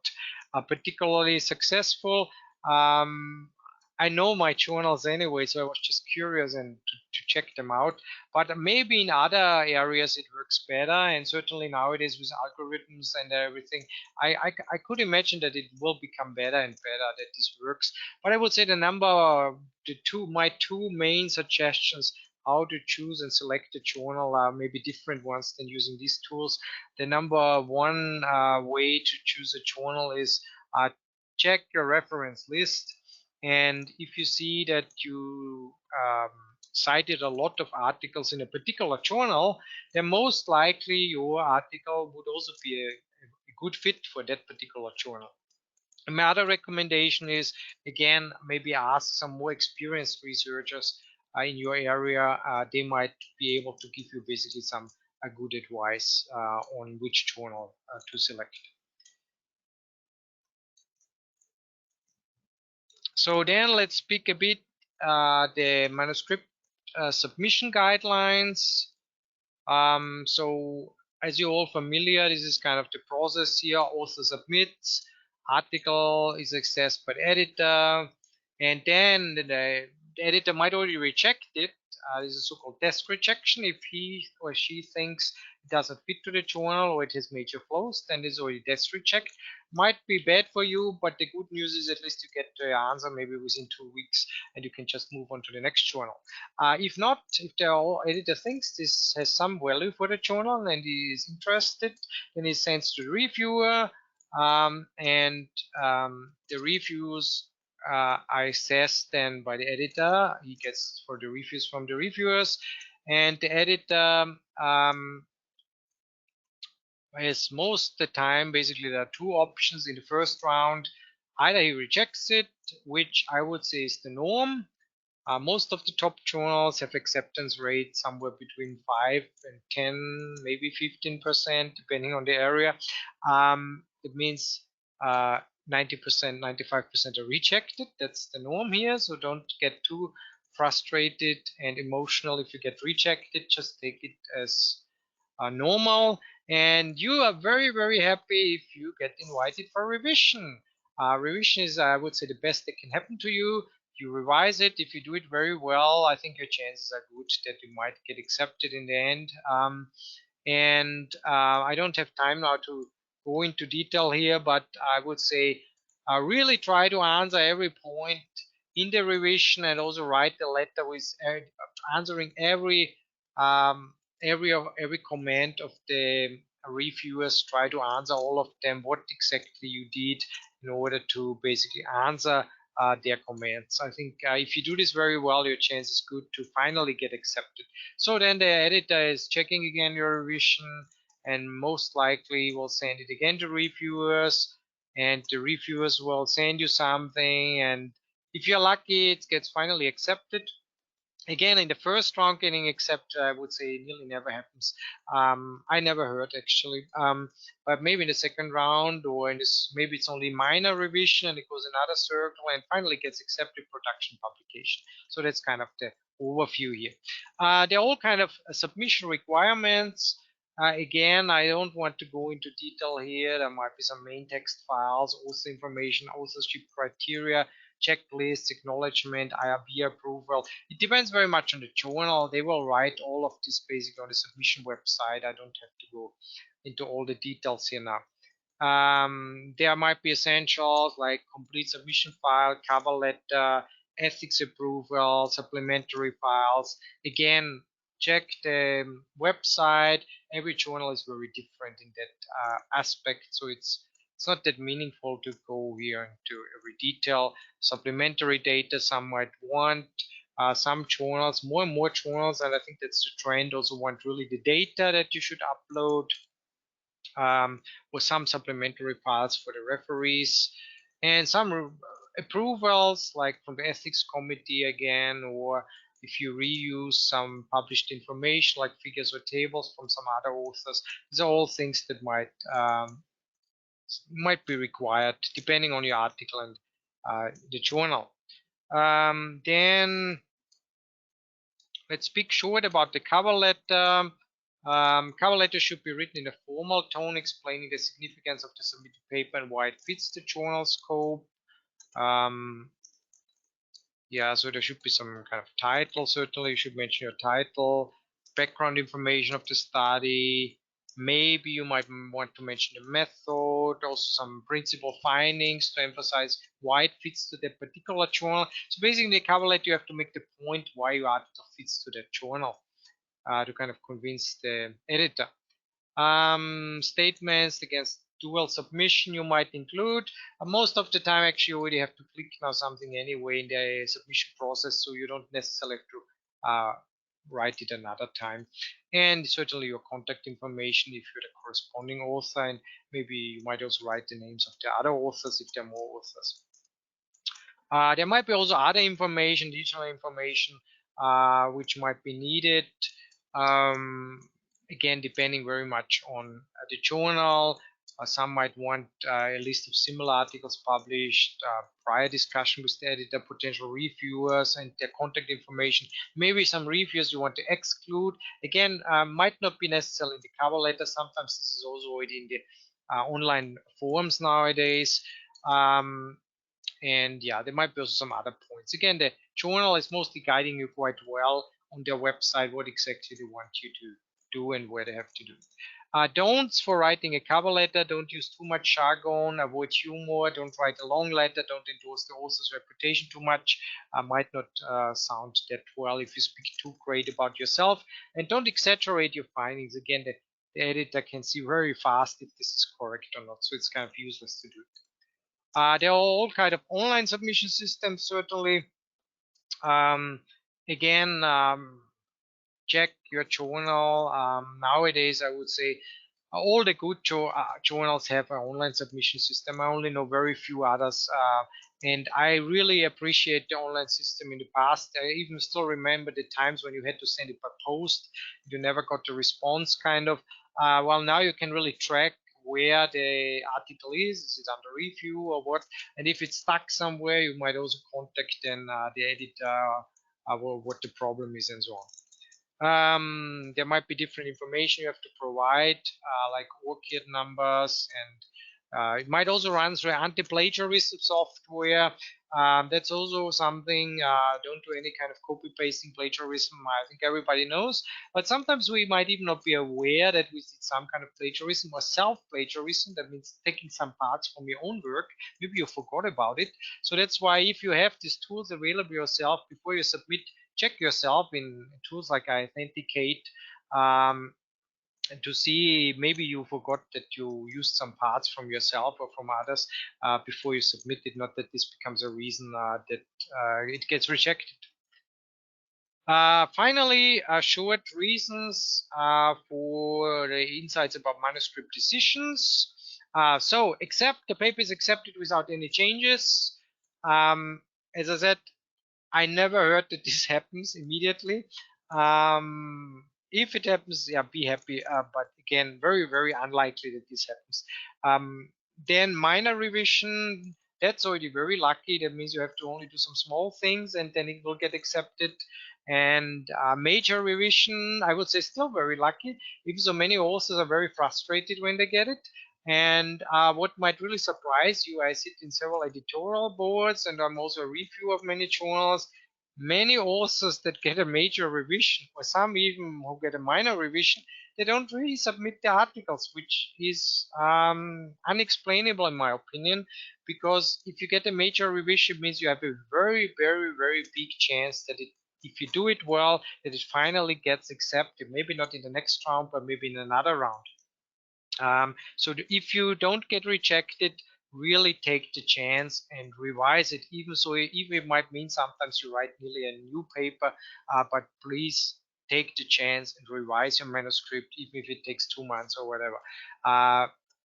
particularly successful. Um, I know my journals anyway, so I was just curious and to check them out. But maybe in other areas it works better, and certainly nowadays with algorithms and everything, I could imagine that it will become better and better that this works. But I would say my two main suggestions how to choose and select a journal are maybe different ones than using these tools. The number one way to choose a journal is check your reference list. And if you see that you cited a lot of articles in a particular journal, then most likely your article would also be a good fit for that particular journal. My other recommendation is, again, maybe ask some more experienced researchers in your area. They might be able to give you basically some good advice on which journal to select. So then let's speak a bit the manuscript submission guidelines. So as you're all familiar, this is kind of the process here. Author submits, article is accessed by the editor, and then the editor might already reject it. This is so-called test rejection. If he or she thinks it doesn't fit to the journal or it has major flaws, then it's already test reject. Might be bad for you, but the good news is at least you get the answer maybe within 2 weeks, and you can just move on to the next journal. If not, if the editor thinks this has some value for the journal and he is interested, then he sends to the reviewer, and the reviews are assessed then by the editor. He gets for the reviews from the reviewers, and the editor has most of the time basically there are two options in the first round. Either he rejects it, which I would say is the norm. Most of the top journals have acceptance rates somewhere between 5 and 10, maybe 15%, depending on the area. It means 90%, 95% are rejected. That's the norm here. So don't get too frustrated and emotional if you get rejected. Just take it as normal. And you are very, very happy if you get invited for revision. Revision is, I would say, the best that can happen to you. You revise it. If you do it very well, I think your chances are good that you might get accepted in the end. And I don't have time now to go into detail here, but I would say really try to answer every point in the revision and also write the letter with answering um, every comment of the reviewers. Try to answer all of them, what exactly you did in order to basically answer their comments. I think if you do this very well, your chance is good to finally get accepted. So then the editor is checking again your revision and most likely will send it again to reviewers, and the reviewers will send you something, and if you're lucky it gets finally accepted. Again, in the first round, getting accepted, I would say nearly never happens. I never heard actually, but maybe in the second round or in this, maybe it's only minor revision and it goes another circle and finally gets accepted production publication. So that's kind of the overview here. They're all kind of submission requirements. Again, I don't want to go into detail here. There might be some main text files, author information, authorship criteria, checklists, acknowledgement, IRB approval. It depends very much on the journal. They will write all of this basically on the submission website. I don't have to go into all the details here now. There might be essentials like complete submission file, cover letter, ethics approval, supplementary files. Again, check the website. Every journal is very different in that aspect, so it's not that meaningful to go here into every detail. Supplementary data some might want. some journals, more and more journals, and I think that's the trend, also want really the data that you should upload, with some supplementary files for the referees, and some approvals like from the ethics committee again, or if you reuse some published information like figures or tables from some other authors. These are all things that might be required depending on your article and the journal. Then let's speak short about the cover letter. Cover letter should be written in a formal tone, explaining the significance of the submitted paper and why it fits the journal scope. Um, yeah, so there should be some kind of title. Certainly, you should mention your title, background information of the study. Maybe you might want to mention the method, also some principal findings to emphasize why it fits to that particular journal. So basically, in the cover letter, you have to make the point why your article fits to that journal to kind of convince the editor. Statements against dual submission you might include. Most of the time, actually, you already have to click now something anyway in the submission process, so you don't necessarily have to write it another time. And certainly your contact information if you're the corresponding author, and maybe you might also write the names of the other authors if there are more authors. There might be also other information, additional information, which might be needed. Um, Again, depending very much on the journal. Some might want a list of similar articles published, prior discussion with the editor, potential reviewers, and their contact information. Maybe some reviews you want to exclude. Again, might not be necessarily in the cover letter. Sometimes this is also already in the online forums nowadays. And yeah, there might be also some other points. Again, the journal is mostly guiding you quite well on their website what exactly they want you to do and where they have to do. Don'ts for writing a cover letter: don't use too much jargon, avoid humor, don't write a long letter, don't endorse the author's reputation too much. Might not sound that well if you speak too great about yourself, and don't exaggerate your findings. Again, the editor can see very fast if this is correct or not, so it's kind of useless to do it. There are all kind of online submission systems, certainly. Um, Again, check your journal. Nowadays, I would say all the good journals have an online submission system. I only know very few others, and I really appreciate the online system. In the past, I even still remember the times when you had to send it by post, you never got the response, kind of. Well, now you can really track where the article is it under review or what, and if it's stuck somewhere, you might also contact then the editor, what the problem is and so on. There might be different information you have to provide, like ORCID numbers, and it might also run through anti-plagiarism software. That's also something. Don't do any kind of copy-pasting plagiarism. I think everybody knows. But sometimes we might even not be aware that we did some kind of plagiarism or self-plagiarism. That means taking some parts from your own work. Maybe you forgot about it. So that's why if you have these tools available yourself before you submit, check yourself in tools like Authenticate, to see maybe you forgot that you used some parts from yourself or from others before you submit it, not that this becomes a reason that it gets rejected. Finally, short reasons for the insights about manuscript decisions. So the paper is accepted without any changes. As I said, I never heard that this happens immediately. If it happens, yeah, be happy. But again, very, very unlikely that this happens. Then minor revision, that's already very lucky. That means you have to only do some small things and then it will get accepted. And major revision, I would say still very lucky. Even so many authors are very frustrated when they get it. And what might really surprise you, I sit in several editorial boards and I'm also a reviewer of many journals. Many authors that get a major revision, or some even who get a minor revision, they don't really submit the articles, which is unexplainable in my opinion, because if you get a major revision, it means you have a very, very, very big chance that if you do it well, that it finally gets accepted. Maybe not in the next round, but maybe in another round. So if you don't get rejected, really take the chance and revise it, even it might mean sometimes you write nearly a new paper, but please take the chance and revise your manuscript, even if it takes 2 months or whatever.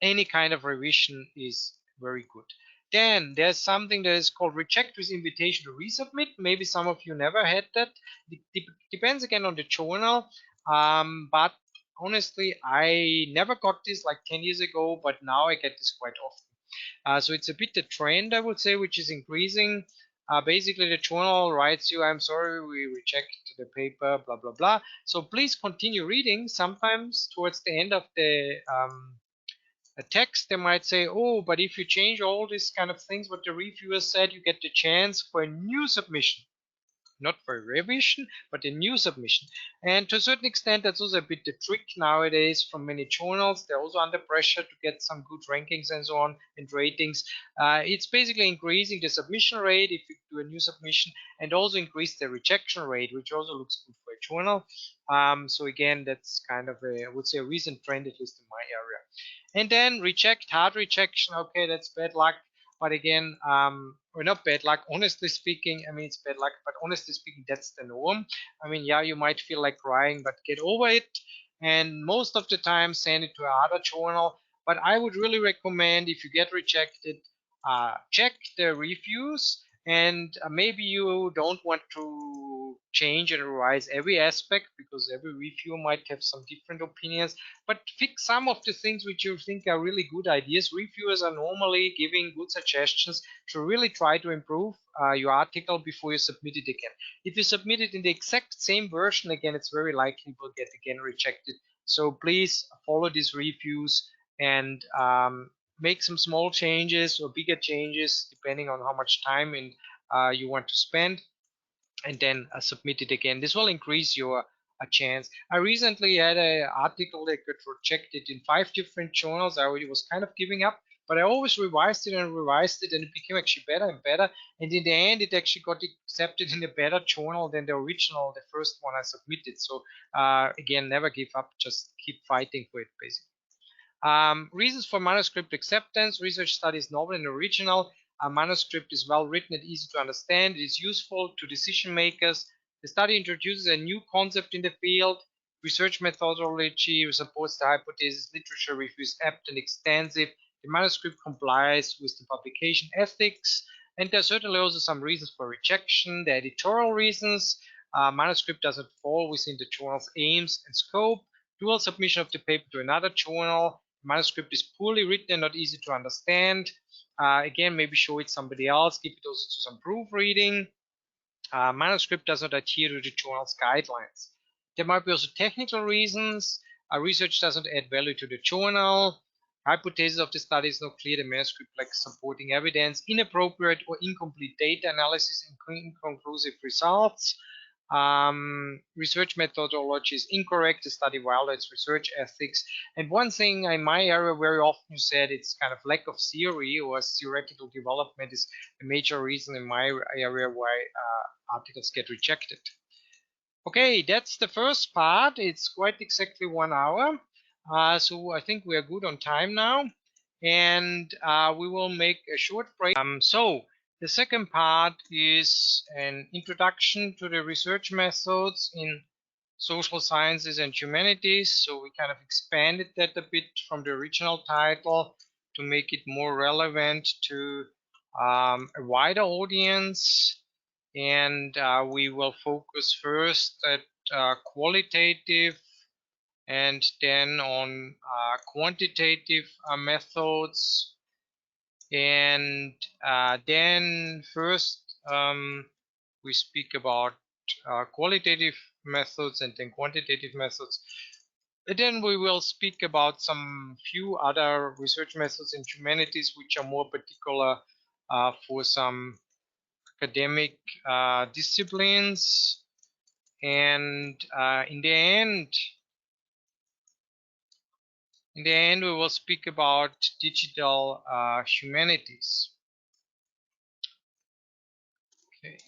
Any kind of revision is very good. Then there's something that is called reject with invitation to resubmit. Maybe some of you never had that. It depends again on the journal, but honestly, I never got this like 10 years ago, but now I get this quite often. So it's a bit a trend, I would say, which is increasing. Basically, the journal writes you, I'm sorry, we reject the paper, blah, blah, blah. So please continue reading. Sometimes towards the end of the a text, they might say, oh, but if you change all these kind of things, what the reviewer said, you get the chance for a new submission. Not for a revision, but a new submission. And to a certain extent, that's also a bit the trick nowadays from many journals. They're also under pressure to get some good rankings and so on and ratings. It's basically increasing the submission rate if you do a new submission, and also increase the rejection rate, which also looks good for a journal. So again, that's kind of a, I would say, a recent trend, at least in my area. And then reject, hard rejection. Okay, that's bad luck. But again, or not bad luck, honestly speaking, I mean, it's bad luck, but honestly speaking, that's the norm. I mean, yeah, you might feel like crying, but get over it. And most of the time, send it to another journal. But I would really recommend, if you get rejected, check the reviews. And maybe you don't want to change and revise every aspect, because every reviewer might have some different opinions, but fix some of the things which you think are really good ideas. Reviewers are normally giving good suggestions to really try to improve your article before you submit it again. If you submit it in the exact same version again, it's very likely it will get again rejected. So please follow these reviews and make some small changes or bigger changes depending on how much time and you want to spend, and then submit it again. This will increase your chance. I recently had an article that got rejected in 5 different journals. I already was kind of giving up, but I always revised it and revised it, and it became actually better and better. And in the end, it actually got accepted in a better journal than the original, the first one I submitted. So again, never give up. Just keep fighting for it, basically. Reasons for manuscript acceptance. Research study is novel and original. A manuscript is well written and easy to understand. It is useful to decision makers. The study introduces a new concept in the field. Research methodology supports the hypothesis. Literature review is apt and extensive. The manuscript complies with the publication ethics. And there are certainly also some reasons for rejection. The editorial reasons. Manuscript doesn't fall within the journal's aims and scope. Dual submission of the paper to another journal. Manuscript is poorly written and not easy to understand. Again, maybe show it somebody else, give it also to some proofreading. Manuscript does not adhere to the journal's guidelines. There might be also technical reasons. Research doesn't add value to the journal. Hypothesis of the study is not clear. The manuscript lacks supporting evidence. Inappropriate or incomplete data analysis and inconclusive results. Research methodology is incorrect. The study violates research ethics. And one thing in my area very often said, it's kind of lack of theory or theoretical development is a major reason in my area why articles get rejected. Okay, that's the first part. It's quite exactly 1 hour. So I think we are good on time now. And we will make a short break. So the second part is an introduction to the research methods in social sciences and humanities. So we kind of expanded that a bit from the original title to make it more relevant to a wider audience. And we will focus first at qualitative and then on quantitative methods. And then first we speak about qualitative methods and then quantitative methods. And then we will speak about some few other research methods in humanities which are more particular for some academic disciplines. And in the end, we will speak about digital humanities. Okay.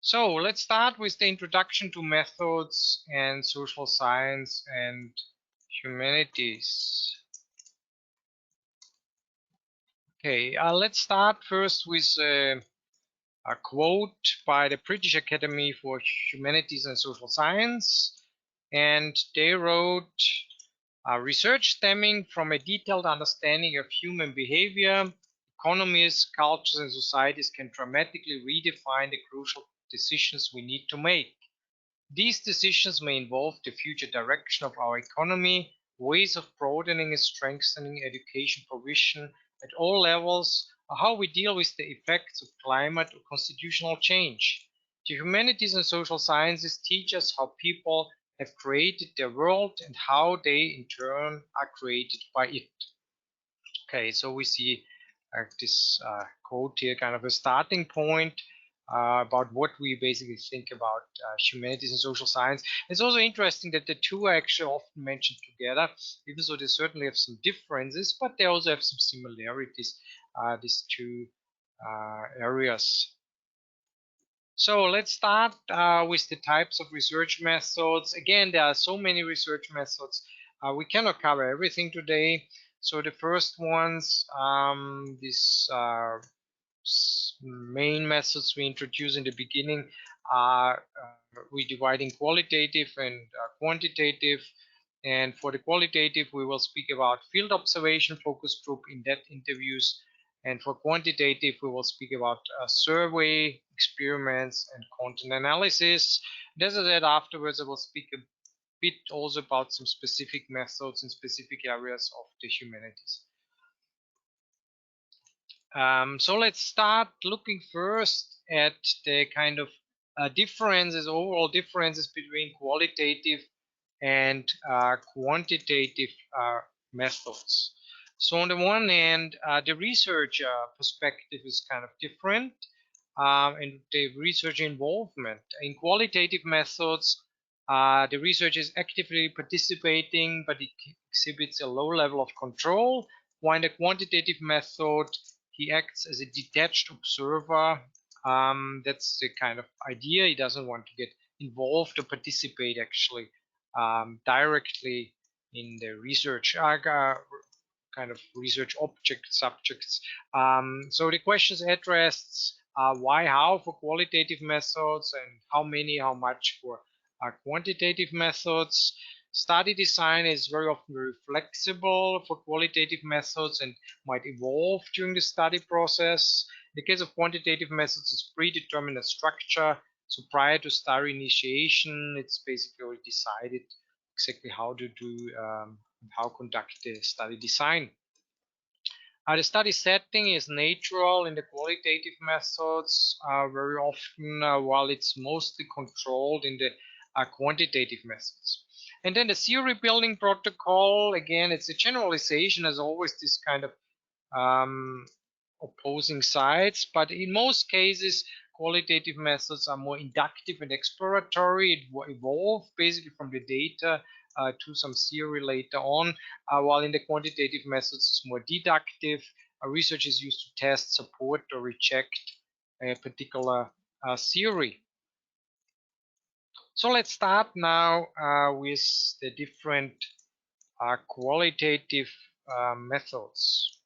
So let's start with the introduction to methods and social science and humanities. Okay, let's start first with a quote by the British Academy for Humanities and Social Science. And they wrote, research stemming from a detailed understanding of human behavior, economies, cultures, and societies can dramatically redefine the crucial decisions we need to make. These decisions may involve the future direction of our economy, ways of broadening and strengthening education provision at all levels, or how we deal with the effects of climate or constitutional change. The humanities and social sciences teach us how people have created their world and how they in turn are created by it. Okay, so we see this quote here, kind of a starting point about what we basically think about humanities and social science. It's also interesting that the two are actually often mentioned together, even though they certainly have some differences, but they also have some similarities, these two areas. So let's start with the types of research methods. Again, there are so many research methods. We cannot cover everything today. So the first ones, these main methods we introduce in the beginning are we divide in qualitative and quantitative. And for the qualitative, we will speak about field observation, focus group, in-depth interviews. And for quantitative, we will speak about survey, experiments, and content analysis. And as I said, afterwards, I will speak a bit also about some specific methods in specific areas of the humanities. So let's start looking first at the kind of differences, overall differences between qualitative and quantitative methods. So on the one hand, the research perspective is kind of different, and the research involvement. In qualitative methods, the researcher is actively participating, but it exhibits a low level of control, while in the quantitative method, he acts as a detached observer. That's the kind of idea. He doesn't want to get involved or participate actually directly in the research kind of research subjects. So the questions addressed are why, how for qualitative methods, and how many, how much for quantitative methods. Study design is very often very flexible for qualitative methods and might evolve during the study process. In the case of quantitative methods, it's predetermined structure. So prior to study initiation, it's basically already decided exactly how to do, how conduct the study design. The study setting is natural in the qualitative methods very often, while it's mostly controlled in the quantitative methods. And then the theory building protocol, again, it's a generalization, as always, this kind of um, opposing sides, but in most cases, qualitative methods are more inductive and exploratory. It will evolve basically from the data to some theory later on, while in the quantitative methods, it's more deductive. Research is used to test, support, or reject a particular theory. So let's start now with the different qualitative methods.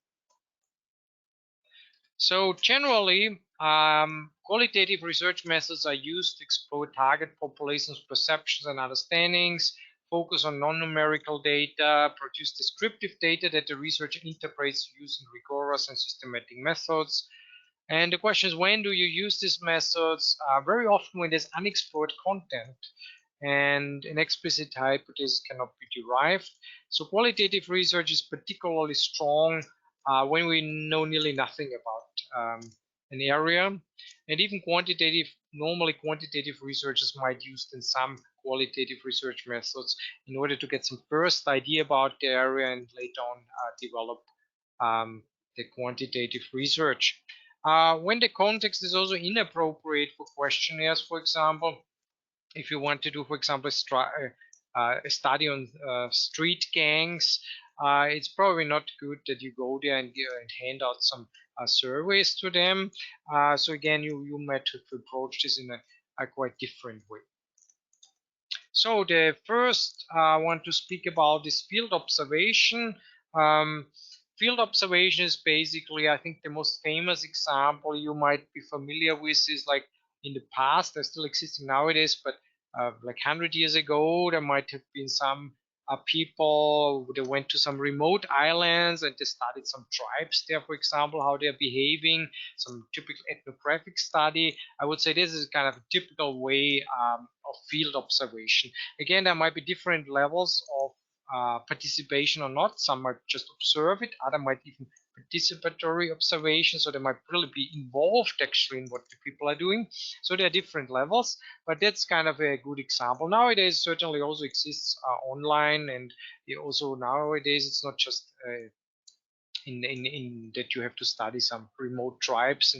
So generally, qualitative research methods are used to explore target populations' perceptions and understandings, focus on non-numerical data, produce descriptive data that the researcher interprets using rigorous and systematic methods. And the question is, when do you use these methods? Very often when there's unexplored content and an explicit hypothesis cannot be derived. So qualitative research is particularly strong when we know nearly nothing about an area. And even normally quantitative researchers might use in some qualitative research methods in order to get some first idea about the area and later on develop the quantitative research. When the context is also inappropriate for questionnaires, for example, if you want to do, for example, a study on street gangs, it's probably not good that you go there and hand out some surveys to them. So again, you might have approached this in a quite different way. So the first I want to speak about is field observation. Field observation is basically, I think the most famous example you might be familiar with is like in the past, they're still existing nowadays, but like 100 years ago, there might have been some people, they went to some remote islands and they studied some tribes there, for example, how they're behaving, some typical ethnographic study. I would say this is kind of a typical way of field observation. Again, there might be different levels of participation or not. Some might just observe it, other might even participatory observation, so they might really be involved actually in what the people are doing. So there are different levels, but that's kind of a good example. Nowadays certainly also exists online, and also nowadays it's not just in that you have to study some remote tribes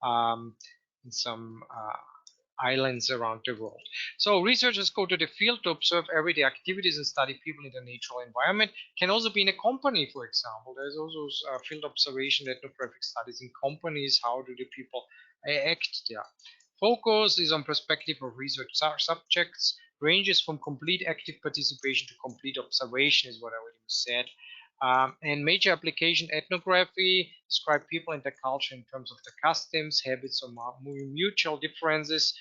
um, in some islands around the world. So researchers go to the field to observe everyday activities and study people in the natural environment. Can also be in a company, for example. There's also field observation, ethnographic studies in companies. How do the people act there? Focus is on perspective of research subjects, ranges from complete active participation to complete observation, is what I already said. And major application ethnography describe people and their culture in terms of their customs, habits, or mutual differences.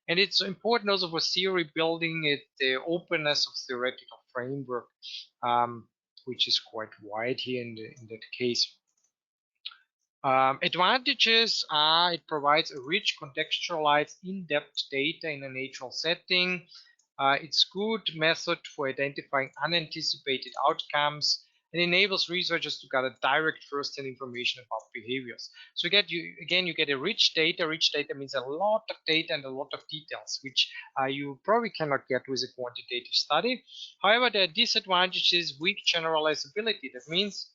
And it's important also for theory building the openness of theoretical framework, which is quite wide here in that case. Advantages are it provides a rich, contextualized, in-depth data in a natural setting. It's good method for identifying unanticipated outcomes and enables researchers to gather direct first-hand information about behaviors. So you get a rich data. Rich data means a lot of data and a lot of details, which you probably cannot get with a quantitative study. However, there are disadvantages: weak generalizability. That means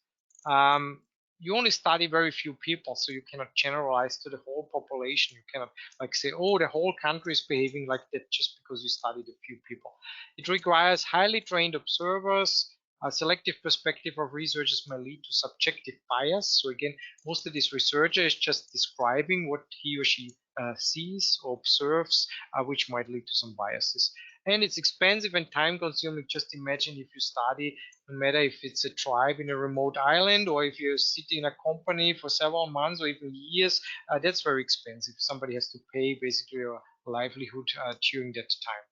um, you only study very few people, so you cannot generalize to the whole population. You cannot like say, oh, the whole country is behaving like that just because you studied a few people. It requires highly trained observers. A selective perspective of researchers may lead to subjective bias. So again, most of this researcher is just describing what he or she sees or observes, which might lead to some biases. And it's expensive and time consuming. Just imagine if you study, no matter if it's a tribe in a remote island or if you sit in a company for several months or even years, that's very expensive. Somebody has to pay basically a livelihood during that time.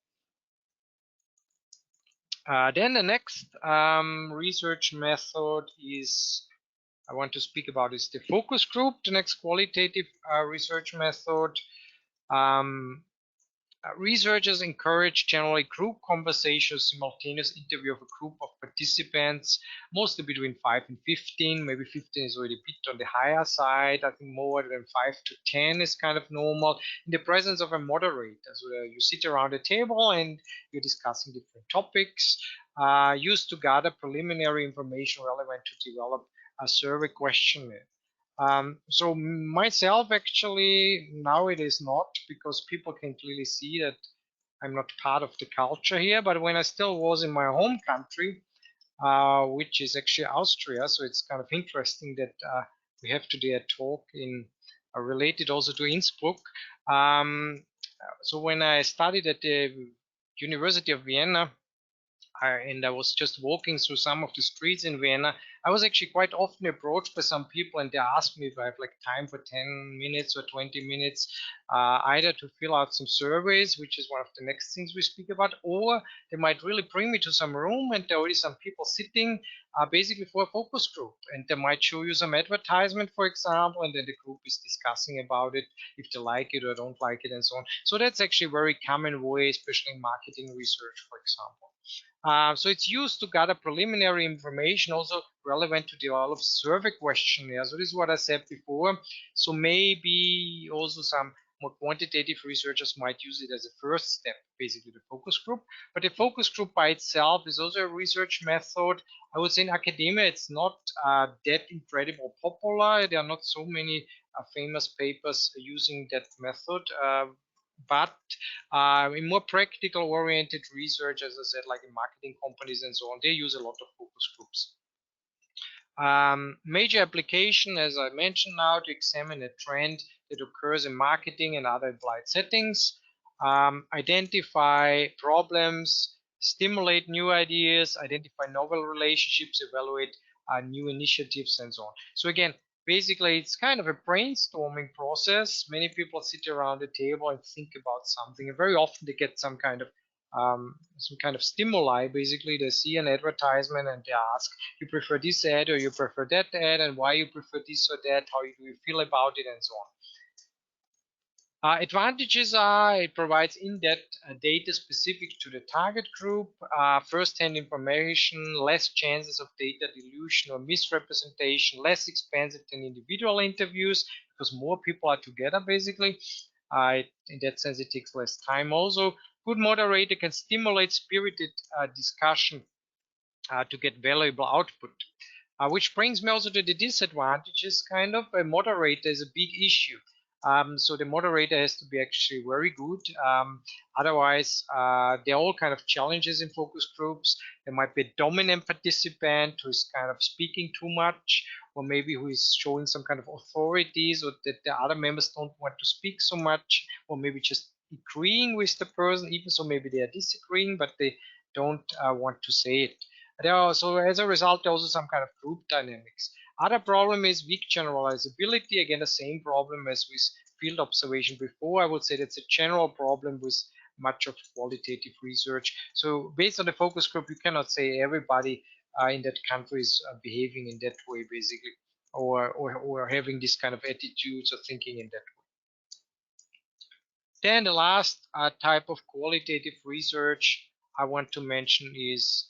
Then the next research method is I want to speak about is the focus group, the next qualitative research method. Um, Researchers encourage generally group conversations, simultaneous interview of a group of participants, mostly between 5 and 15. Maybe 15 is already a bit on the higher side. I think more than 5 to 10 is kind of normal in the presence of a moderator. So you sit around a table and you're discussing different topics, used to gather preliminary information relevant to develop a survey questionnaire. So myself, actually, now it is not because people can clearly see that I'm not part of the culture here. But when I still was in my home country, which is actually Austria, so it's kind of interesting that we have today a talk in related also to Innsbruck. So when I studied at the University of Vienna, and I was just walking through some of the streets in Vienna. I was actually quite often approached by some people, and they asked me if I have like time for 10 minutes or 20 minutes, either to fill out some surveys, which is one of the next things we speak about, or they might really bring me to some room, and there are already some people sitting, basically for a focus group, and they might show you some advertisement, for example, and then the group is discussing about it, if they like it or don't like it, and so on. So that's actually a very common way, especially in marketing research, for example. So it's used to gather preliminary information, also relevant to develop survey questionnaires. So this is what I said before. So maybe also some more quantitative researchers might use it as a first step, basically the focus group. But the focus group by itself is also a research method. I would say in academia, it's not that incredible popular. There are not so many famous papers using that method. But in more practical oriented research, as I said, like in marketing companies and so on, they use a lot of focus groups. Major application, as I mentioned now, to examine a trend that occurs in marketing and other applied settings, identify problems, stimulate new ideas, identify novel relationships, evaluate new initiatives and so on. So again, basically it's kind of a brainstorming process. Many people sit around the table and think about something, and very often they get some kind of stimuli. Basically, they see an advertisement and they ask, you prefer this ad or you prefer that ad, and why you prefer this or that, how do you feel about it, and so on. Advantages are it provides in-depth data specific to the target group, first-hand information, less chances of data dilution or misrepresentation, less expensive than individual interviews because more people are together basically. In that sense, it takes less time also. Good moderator can stimulate spirited discussion to get valuable output. Which brings me also to the disadvantages. Kind of a moderator is a big issue. So the moderator has to be actually very good. Otherwise, there are all kind of challenges in focus groups. There might be a dominant participant who is kind of speaking too much, or maybe who is showing some kind of authority, so that the other members don't want to speak so much, or maybe just agreeing with the person, even so maybe they are disagreeing, but they don't want to say it. So as a result, also some kind of group dynamics. Other problem is weak generalizability. Again, the same problem as with field observation before. I would say that's a general problem with much of qualitative research. So based on the focus group, you cannot say everybody in that country is behaving in that way, basically, or having this kind of attitudes or thinking in that way. Then the last type of qualitative research I want to mention is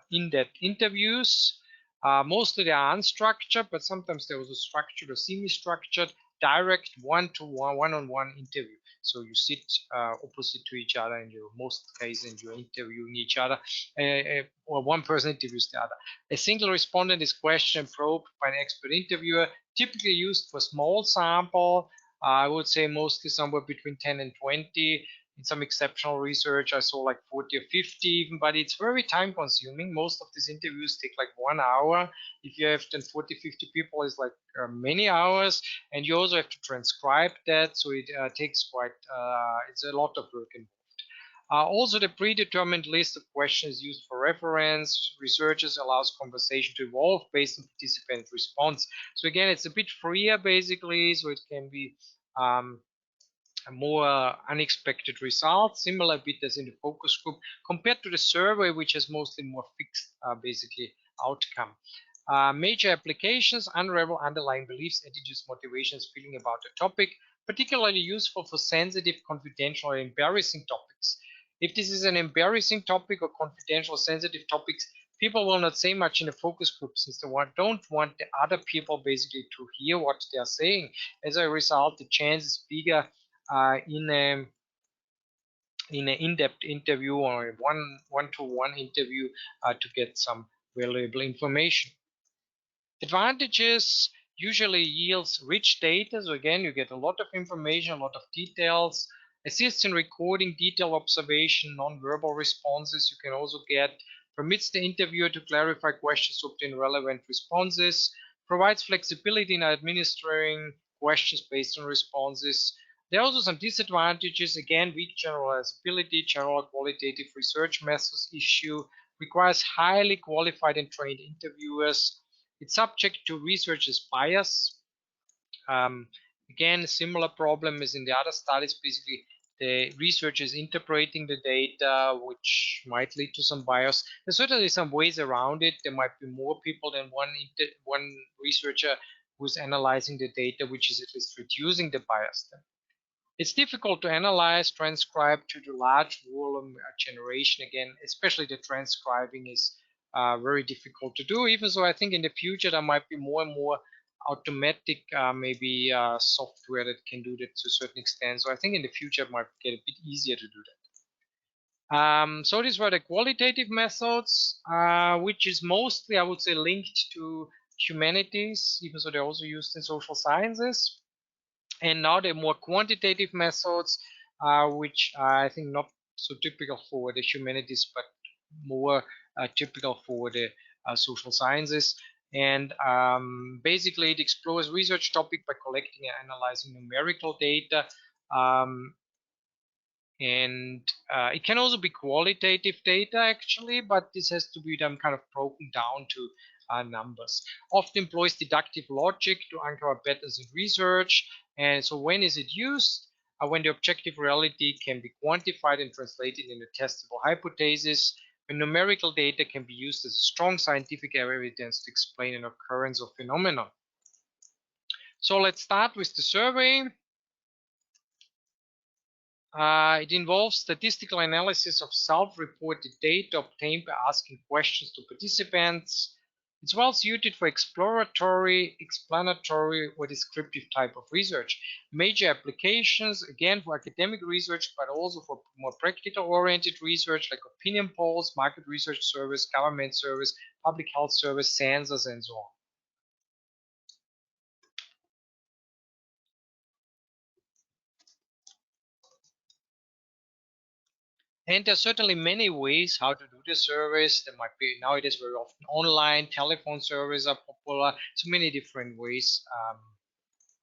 in-depth interviews. Mostly they are unstructured, but sometimes they're also structured or semi-structured, direct one-to-one, one-on-one interview. So you sit opposite to each other in your most cases, and you're interviewing each other, or one person interviews the other. A single respondent is questioned and probed by an expert interviewer, typically used for small sample. I would say mostly somewhere between 10 and 20. In some exceptional research, I saw like 40 or 50 even, but it's very time consuming. Most of these interviews take like 1 hour. If you have then 40, 50 people, it's like many hours. And you also have to transcribe that. So it takes it's a lot of work involved. Also, the predetermined list of questions used for reference. Researchers allows conversation to evolve based on participant response. So again, it's a bit freer basically, so it can be more unexpected results, similar bit as in the focus group, compared to the survey, which has mostly more fixed, basically, outcome. Major applications: unravel underlying beliefs, attitudes, motivations, feeling about the topic, particularly useful for sensitive, confidential, or embarrassing topics. If this is an embarrassing topic or confidential, sensitive topics, people will not say much in the focus group since they don't want the other people basically to hear what they are saying. As a result, the chance is bigger in an in-depth interview or a one-to-one interview to get some valuable information. Advantages usually yields rich data. So again, you get a lot of information, a lot of details, assists in recording detailed observation, non-verbal responses you can also get, permits the interviewer to clarify questions to obtain relevant responses, provides flexibility in administering questions based on responses. There are also some disadvantages. Again, weak generalizability, general qualitative research methods issue, requires highly qualified and trained interviewers. It's subject to researchers' bias. Again, a similar problem is in the other studies. Basically, the researchers interpreting the data, which might lead to some bias. There's certainly some ways around it. There might be more people than one researcher who's analyzing the data, which is at least reducing the bias. It's difficult to analyze, transcribe to the large volume generation. Again, especially the transcribing is very difficult to do. Even so, I think in the future there might be more and more automatic maybe software that can do that to a certain extent. So I think in the future it might get a bit easier to do that. So these were the qualitative methods, which is mostly, I would say, linked to humanities, even though they're also used in social sciences. And now the more quantitative methods, which are, I think, not so typical for the humanities, but more typical for the social sciences. And basically, it explores research topic by collecting and analyzing numerical data. And it can also be qualitative data, actually, but this has to be then kind of broken down to numbers. Often employs deductive logic to uncover patterns in research. And so when is it used? When the objective reality can be quantified and translated into testable hypotheses, when numerical data can be used as a strong scientific evidence to explain an occurrence of phenomenon. So let's start with the survey. It involves statistical analysis of self-reported data obtained by asking questions to participants. It's well suited for exploratory, explanatory, or descriptive type of research. Major applications, again, for academic research, but also for more practical-oriented research like opinion polls, market research service, government service, public health service, census, and so on. And there's certainly many ways how to do the service. There might be nowadays very often online, telephone surveys are popular. So many different ways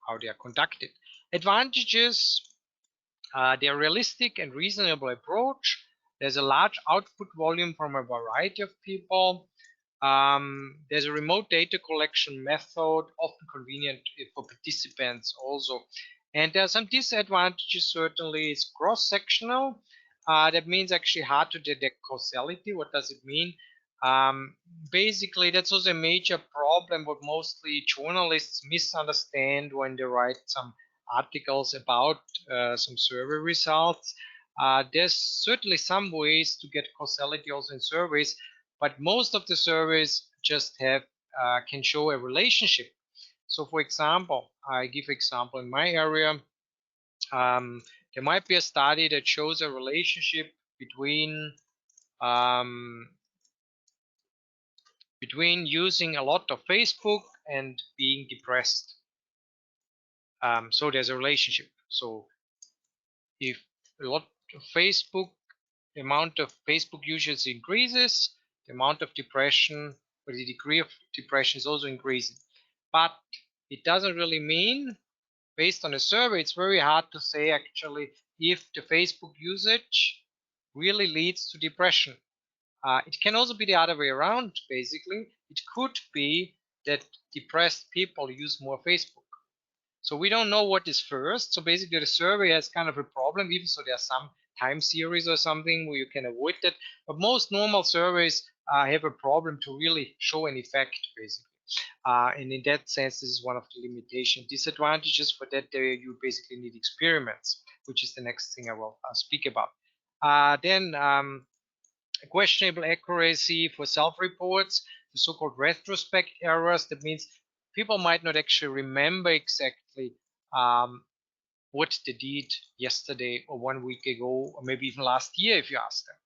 how they are conducted. Advantages, they're realistic and reasonable approach. There's a large output volume from a variety of people. There's a remote data collection method, often convenient for participants also. And there are some disadvantages, certainly. It's cross-sectional. That means actually hard to detect causality. What does it mean? Um, Basically, that's also a major problem what mostly journalists misunderstand when they write some articles about some survey results. There's certainly some ways to get causality also in surveys, but most of the surveys just have can show a relationship. So, for example, I give example in my area. Um, there might be a study that shows a relationship um, between using a lot of Facebook and being depressed. So there's a relationship. So if a lot of Facebook, the amount of Facebook users increases, the amount of depression or the degree of depression is also increasing. But it doesn't really mean, based on a survey, it's very hard to say actually if the Facebook usage really leads to depression. It can also be the other way around, basically. It could be that depressed people use more Facebook. So we don't know what is first. So basically the survey has kind of a problem, even so there are some time series or something where you can avoid that. But most normal surveys have a problem to really show an effect, basically. And in that sense, this is one of the limitation disadvantages. For that, you basically need experiments, which is the next thing I will speak about. Then questionable accuracy for self-reports, the so-called retrospect errors. That means people might not actually remember exactly um, what they did yesterday or 1 week ago, or maybe even last year if you ask them.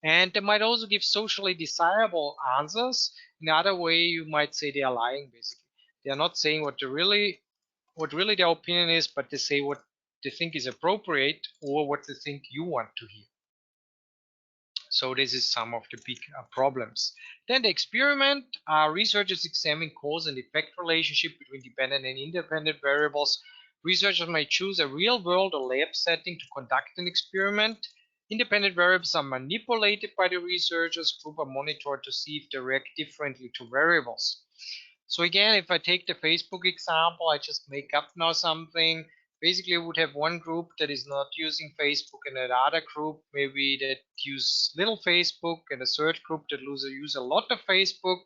And they might also give socially desirable answers. In another way, you might say they are lying, basically. They are not saying what really their opinion is, but they say what they think is appropriate or what they think you want to hear. So this is some of the big problems. Then the experiment, researchers examine cause and effect relationship between dependent and independent variables. Researchers may choose a real world or lab setting to conduct an experiment. Independent variables are manipulated by the researchers. Group are monitored to see if they react differently to variables. So again, if I take the Facebook example, I just make up now something. Basically, I would have one group that is not using Facebook and another group maybe that use little Facebook and a third group that use a lot of Facebook.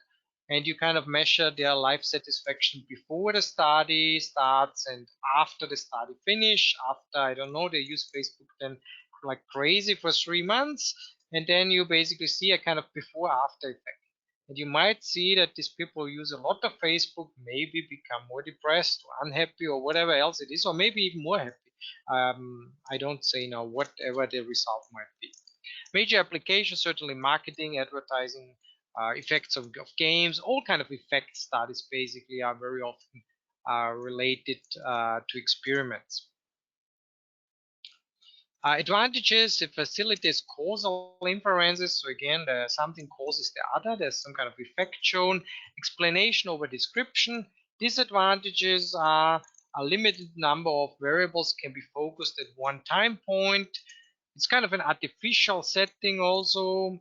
And you kind of measure their life satisfaction before the study starts and after the study finish. After, I don't know, they use Facebook then like crazy for 3 months. And then you basically see a kind of before after effect. And you might see that these people who use a lot of Facebook maybe become more depressed or unhappy or whatever else it is, or maybe even more happy. I don't say now whatever the result might be. Major applications, certainly marketing, advertising, effects of games, all kind of effect studies basically are very often related to experiments. Advantages, it facilitates causal inferences. So again, something causes the other. There's some kind of effect shown. Explanation over description. Disadvantages are a limited number of variables can be focused at one time point. It's kind of an artificial setting also.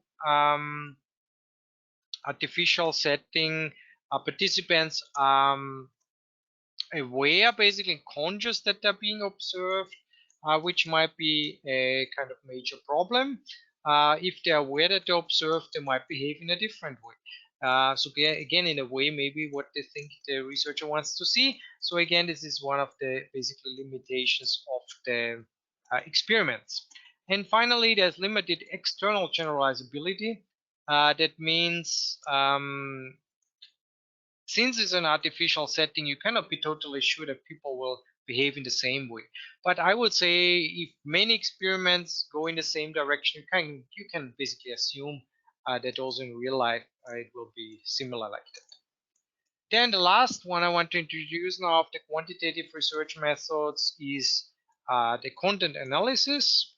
Artificial setting participants aware, basically conscious that they're being observed, which might be a kind of major problem. If they're aware that they're observed, they might behave in a different way. So again, in a way, maybe what they think the researcher wants to see. So again, this is one of the basically limitations of the experiments. And finally, there's limited external generalizability. That means since it's an artificial setting, you cannot be totally sure that people will behave in the same way. But I would say if many experiments go in the same direction, you can basically assume that also in real life it will be similar like that. Then the last one I want to introduce now of the quantitative research methods is the content analysis.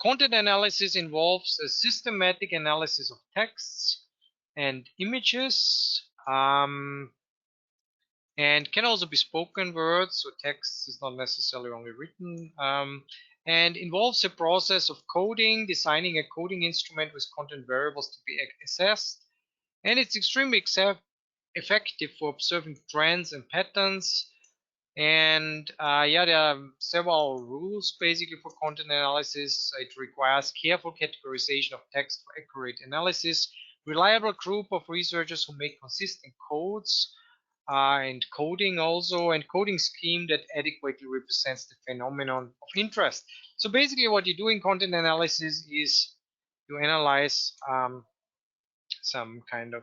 Content analysis involves a systematic analysis of texts and images. And can also be spoken words, so text is not necessarily only written, and involves a process of coding, designing a coding instrument with content variables to be assessed, and it's extremely effective for observing trends and patterns. And yeah, there are several rules basically for content analysis. It requires careful categorization of text for accurate analysis, reliable group of researchers who make consistent codes, and coding also, and coding scheme that adequately represents the phenomenon of interest. So basically what you do in content analysis is you analyze some kind of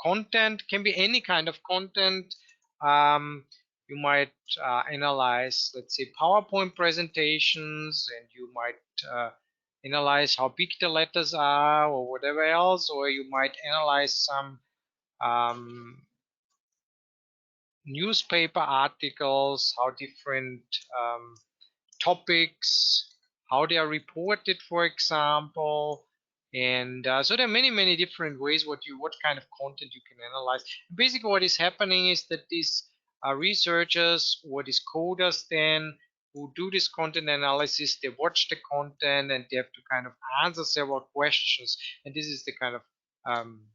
content, can be any kind of content. Um, you might analyze, let's say, PowerPoint presentations, and you might analyze how big the letters are or whatever else, or you might analyze some um, newspaper articles, how different topics, how they are reported, for example. And so there are many different ways what kind of content you can analyze. Basically, what is happening is that these researchers or these coders then who do this content analysis, they watch the content and they have to kind of answer several questions. And this is the kind of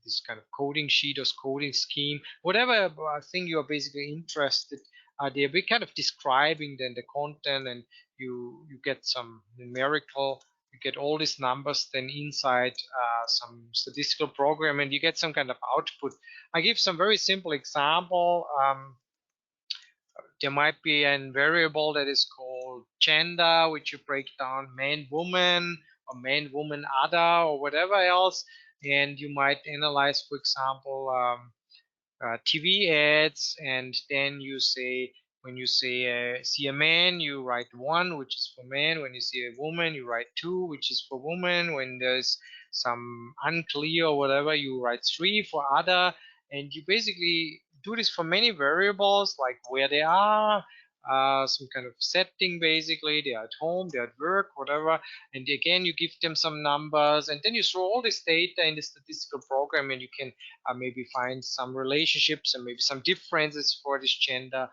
this kind of coding sheet or coding scheme, whatever thing you are basically interested. They're kind of describing then the content, and you get some numerical, you get all these numbers then inside some statistical program, and you get some kind of output. I give some very simple example. There might be a variable that is called gender, which you break down man woman or man woman other or whatever else, and you might analyze, for example, TV ads, and then you say, when you say see a man, you write one, which is for man. When you see a woman, you write two, which is for woman. When there's some unclear or whatever, you write three for other. And you basically do this for many variables, like where they are, some kind of setting, basically they're at home, they're at work, whatever. And again, you give them some numbers, and then you throw all this data in the statistical program, and you can maybe find some relationships and maybe some differences for this gender,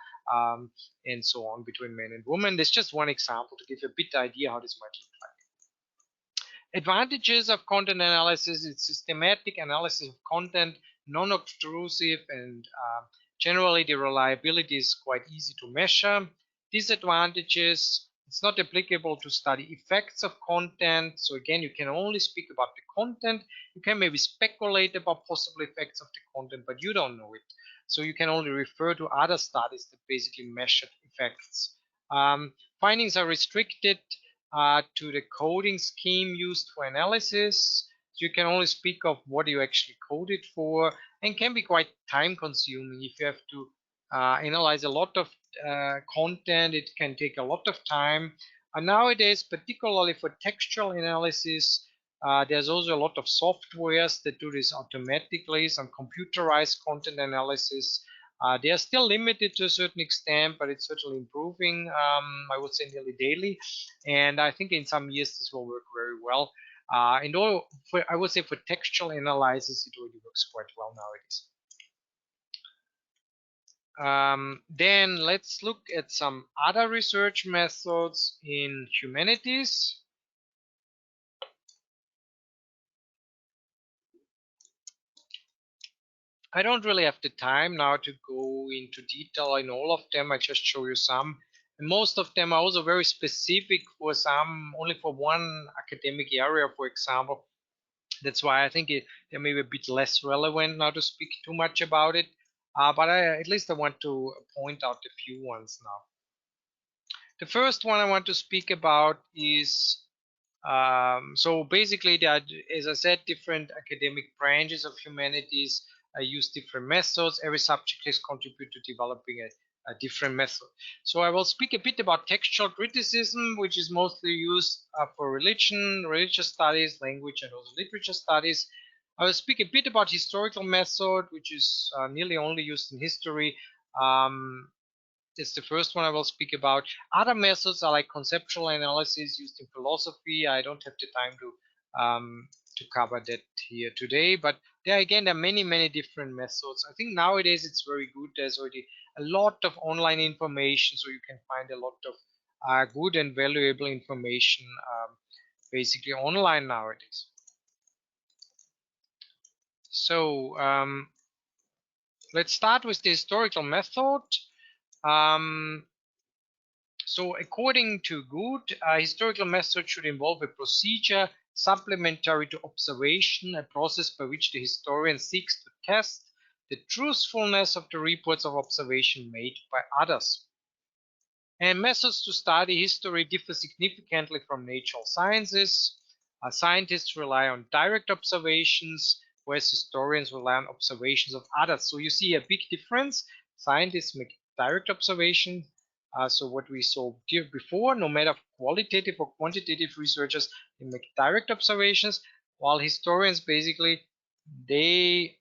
and so on, between men and women. There's just one example to give you a bit idea how this might look like. Advantages of content analysis: it's systematic analysis of content, non-obtrusive, and generally the reliability is quite easy to measure. Disadvantages: it's not applicable to study effects of content. So again, you can only speak about the content. You can maybe speculate about possible effects of the content, but you don't know it. So you can only refer to other studies that basically measured effects. Findings are restricted to the coding scheme used for analysis. So you can only speak of what you actually coded for, and can be quite time consuming. If you have to analyze a lot of content, it can take a lot of time. And nowadays, particularly for textual analysis, there's also a lot of softwares that do this automatically, some computerized content analysis. They are still limited to a certain extent, but it's certainly improving, I would say nearly daily. And I think in some years this will work very well. And all, I would say for textual analysis, it already works quite well nowadays. Then let's look at some other research methods in humanities. I don't really have the time now to go into detail in all of them. I just show you some. And most of them are also very specific for some, only for one academic area, for example. That's why I think they're maybe a bit less relevant now to speak too much about it. But at least I want to point out a few ones now. The first one I want to speak about is so basically, there are, as I said, different academic branches of humanities use different methods. Every subject has contributed to developing a different method. So I will speak a bit about textual criticism, which is mostly used for religion, religious studies, language, and also literature studies. I will speak a bit about historical method, which is nearly only used in history. Um, it's the first one I will speak about. Other methods are like conceptual analysis used in philosophy. I don't have the time to cover that here today, but there are many different methods. I think nowadays it's very good. There's already a lot of online information, so you can find a lot of good and valuable information basically online nowadays. So let's start with the historical method. Um, So according to Good, a historical method should involve a procedure supplementary to observation, a process by which the historian seeks to test the truthfulness of the reports of observation made by others. And methods to study history differ significantly from natural sciences. Scientists rely on direct observations, whereas historians rely on observations of others. So you see a big difference. Scientists make direct observation. So what we saw before, no matter qualitative or quantitative researchers, they make direct observations, while historians basically they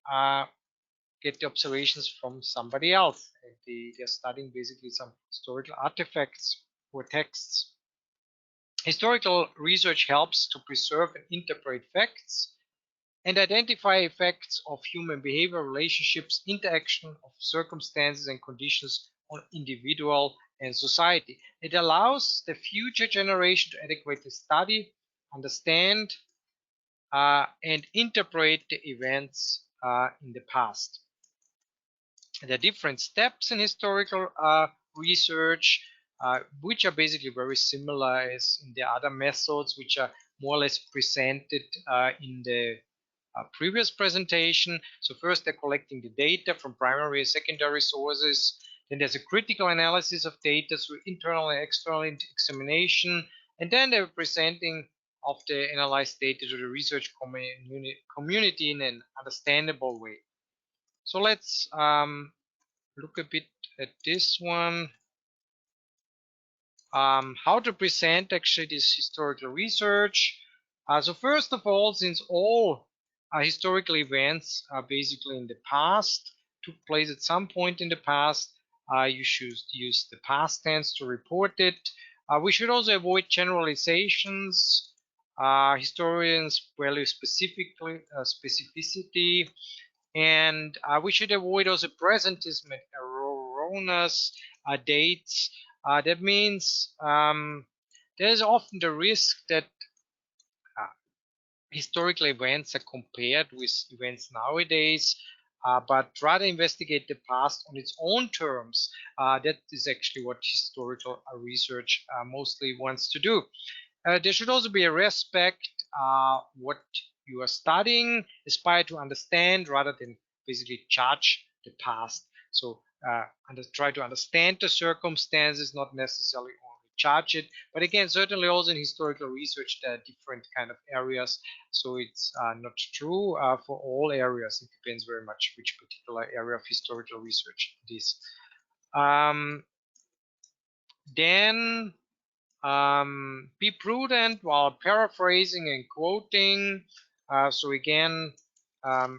get the observations from somebody else. They're studying basically some historical artifacts or texts. Historical research helps to preserve and interpret facts and identify effects of human behavior, relationships, interaction of circumstances and conditions on individual and society. It allows the future generation to adequately study, understand, and interpret the events in the past. There are different steps in historical research, which are basically very similar as in the other methods, which are more or less presented in the previous presentation. So first they're collecting the data from primary and secondary sources. Then there's a critical analysis of data through internal and external examination. And then they're presenting of the analyzed data to the research community in an understandable way. So let's look a bit at this one. How to present actually this historical research. So first of all, since all historical events are basically in the past, took place at some point in the past, you should use the past tense to report it. We should also avoid generalizations. Historians value specificity, and we should avoid also presentism and erroneous dates. That means there's often the risk that uh, historical events are compared with events nowadays, but rather investigate the past on its own terms. That is actually what historical research mostly wants to do. There should also be a respect what you are studying, aspire to understand rather than basically judge the past. So try to understand the circumstances, not necessarily only judge it. But again, certainly also in historical research, there are different kind of areas. So it's not true for all areas. It depends very much which particular area of historical research it is. Um, then be prudent while paraphrasing and quoting. So again,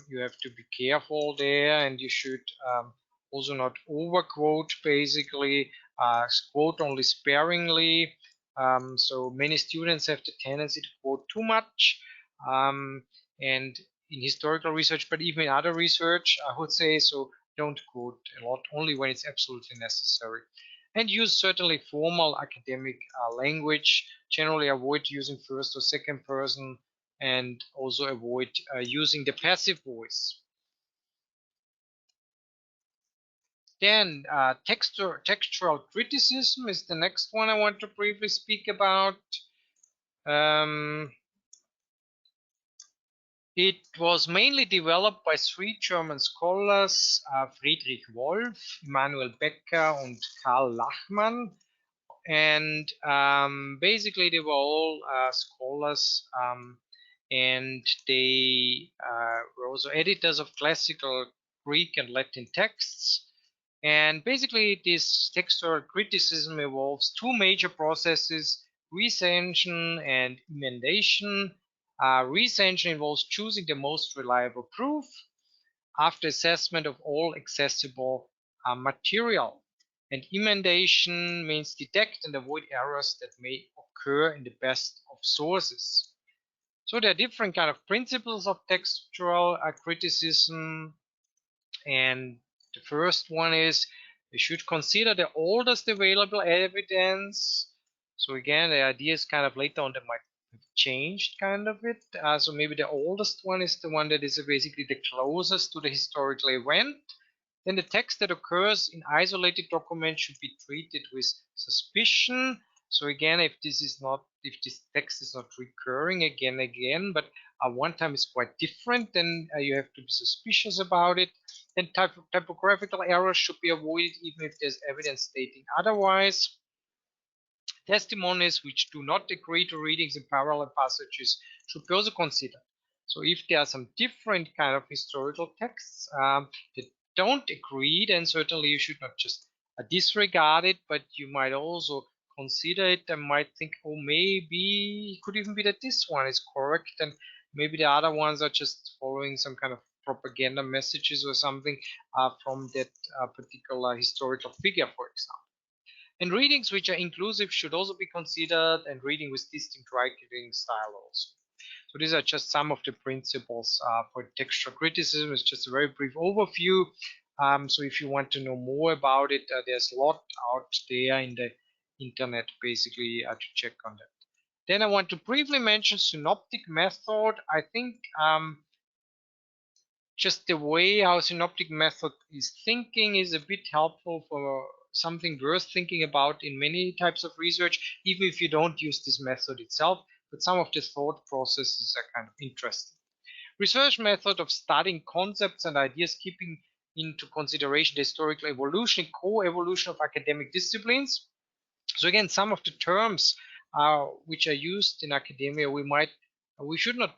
you have to be careful there, and you should also not overquote. Basically, quote only sparingly. So many students have the tendency to quote too much, and in historical research, but even in other research, I would say so. Don't quote a lot, only when it's absolutely necessary, and use certainly formal academic language. Generally avoid using first or second person, and also avoid using the passive voice. Then textual criticism is the next one I want to briefly speak about. It was mainly developed by three German scholars, Friedrich Wolf, Immanuel Becker, and Karl Lachmann. And basically, they were all scholars, and they were also editors of classical Greek and Latin texts. And basically, this textual criticism involves two major processes: recension and emendation. Recension involves choosing the most reliable proof after assessment of all accessible material. And emendation means detect and avoid errors that may occur in the best of sources. So there are different kind of principles of textual criticism, and the first one is we should consider the oldest available evidence. So again, the idea is kind of later on that might have changed kind of it. So maybe the oldest one is the one that is basically the closest to the historical event. Then the text that occurs in isolated documents should be treated with suspicion. So again, if this text is not recurring again, but one time is quite different, then you have to be suspicious about it. Then typographical errors should be avoided even if there's evidence stating otherwise. Testimonies which do not agree to readings in parallel passages should be also considered. So if there are some different kind of historical texts that don't agree, then certainly you should not just disregard it, but you might also consider it and might think, oh, maybe it could even be that this one is correct, and maybe the other ones are just following some kind of propaganda messages or something from that particular historical figure, for example. And readings which are inclusive should also be considered, and reading with distinct writing style also. So these are just some of the principles for textual criticism. It's just a very brief overview. So if you want to know more about it, there's a lot out there in the internet basically to check on that. Then I want to briefly mention synoptic method. I think just the way how synoptic method is thinking is a bit helpful for something worth thinking about in many types of research, even if you don't use this method itself, but some of the thought processes are kind of interesting. Research method of studying concepts and ideas, keeping into consideration the historical evolution and co-evolution of academic disciplines. So again, some of the terms which are used in academia, we should not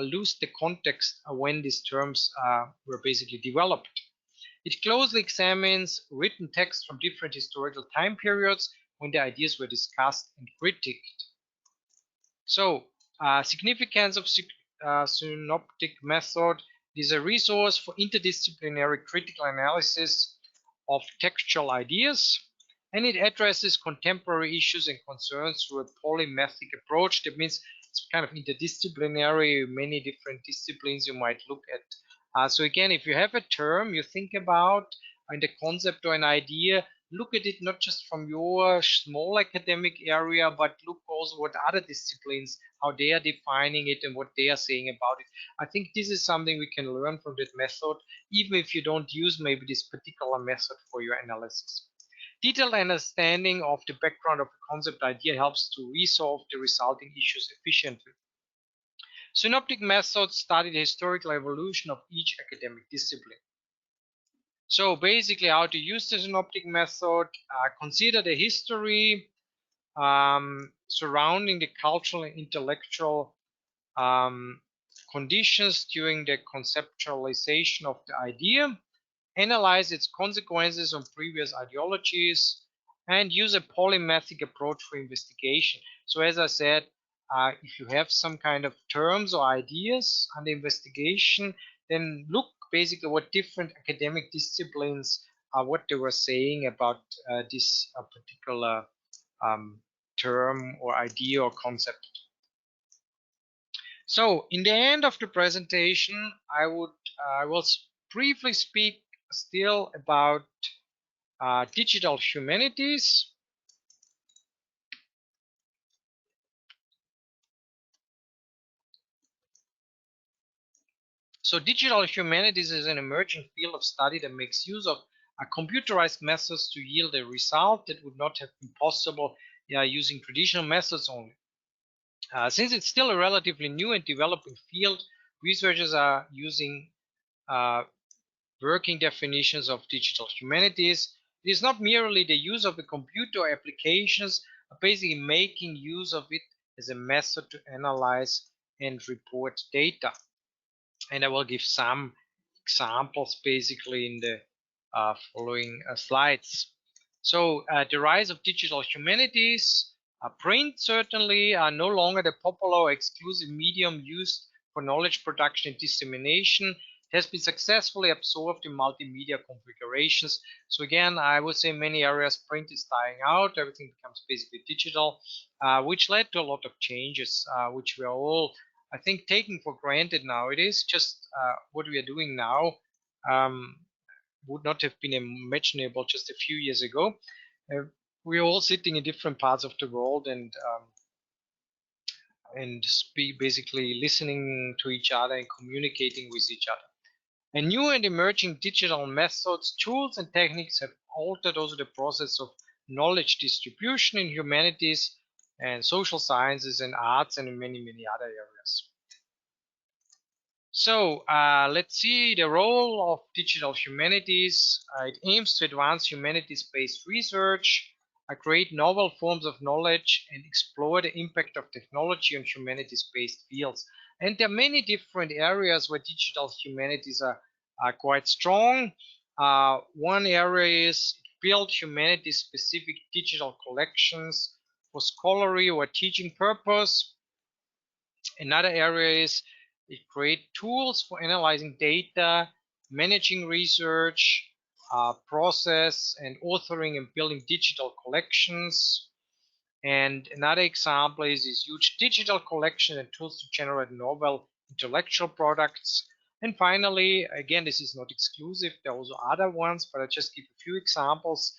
lose the context when these terms were basically developed. It closely examines written text from different historical time periods when the ideas were discussed and critiqued. So, significance of synoptic method is a resource for interdisciplinary critical analysis of textual ideas, and it addresses contemporary issues and concerns through a polymathic approach. That means it's kind of interdisciplinary, many different disciplines you might look at. So again, if you have a term you think about in the concept or an idea, look at it not just from your small academic area, but look also what other disciplines, how they are defining it and what they are saying about it. I think this is something we can learn from that method, even if you don't use maybe this particular method for your analysis. Detailed understanding of the background of a concept idea helps to resolve the resulting issues efficiently. Synoptic methods study the historical evolution of each academic discipline. So basically, how to use the synoptic method, consider the history surrounding the cultural and intellectual conditions during the conceptualization of the idea, analyze its consequences on previous ideologies, and use a polymathic approach for investigation. So as I said, if you have some kind of terms or ideas under investigation, then look basically what different academic disciplines what they were saying about this particular term or idea or concept. So in the end of the presentation, I will briefly speak still about digital humanities. So digital humanities is an emerging field of study that makes use of computerized methods to yield a result that would not have been possible using traditional methods only. Since it's still a relatively new and developing field, researchers are using working definitions of digital humanities. It is not merely the use of the computer applications, but basically making use of it as a method to analyze and report data. And I will give some examples basically in the following slides. So the rise of digital humanities, print certainly are no longer the popular or exclusive medium used for knowledge production and dissemination. It has been successfully absorbed in multimedia configurations. So again, I would say in many areas print is dying out, everything becomes basically digital, which led to a lot of changes, which we are all, I think, taking for granted now. It is just what we are doing now would not have been imaginable just a few years ago. We're all sitting in different parts of the world and basically listening to each other and communicating with each other. And new and emerging digital methods, tools, and techniques have altered also the process of knowledge distribution in humanities and social sciences and arts and in many, many other areas. So let's see the role of digital humanities. It aims to advance humanities-based research, create novel forms of knowledge, and explore the impact of technology on humanities-based fields. And there are many different areas where digital humanities are quite strong. One area is build humanities-specific digital collections for scholarly or teaching purpose. Another area is it create tools for analyzing data, managing research, process and authoring and building digital collections. And another example is huge digital collection and tools to generate novel intellectual products. And finally, again, this is not exclusive, there are also other ones, but I just give a few examples.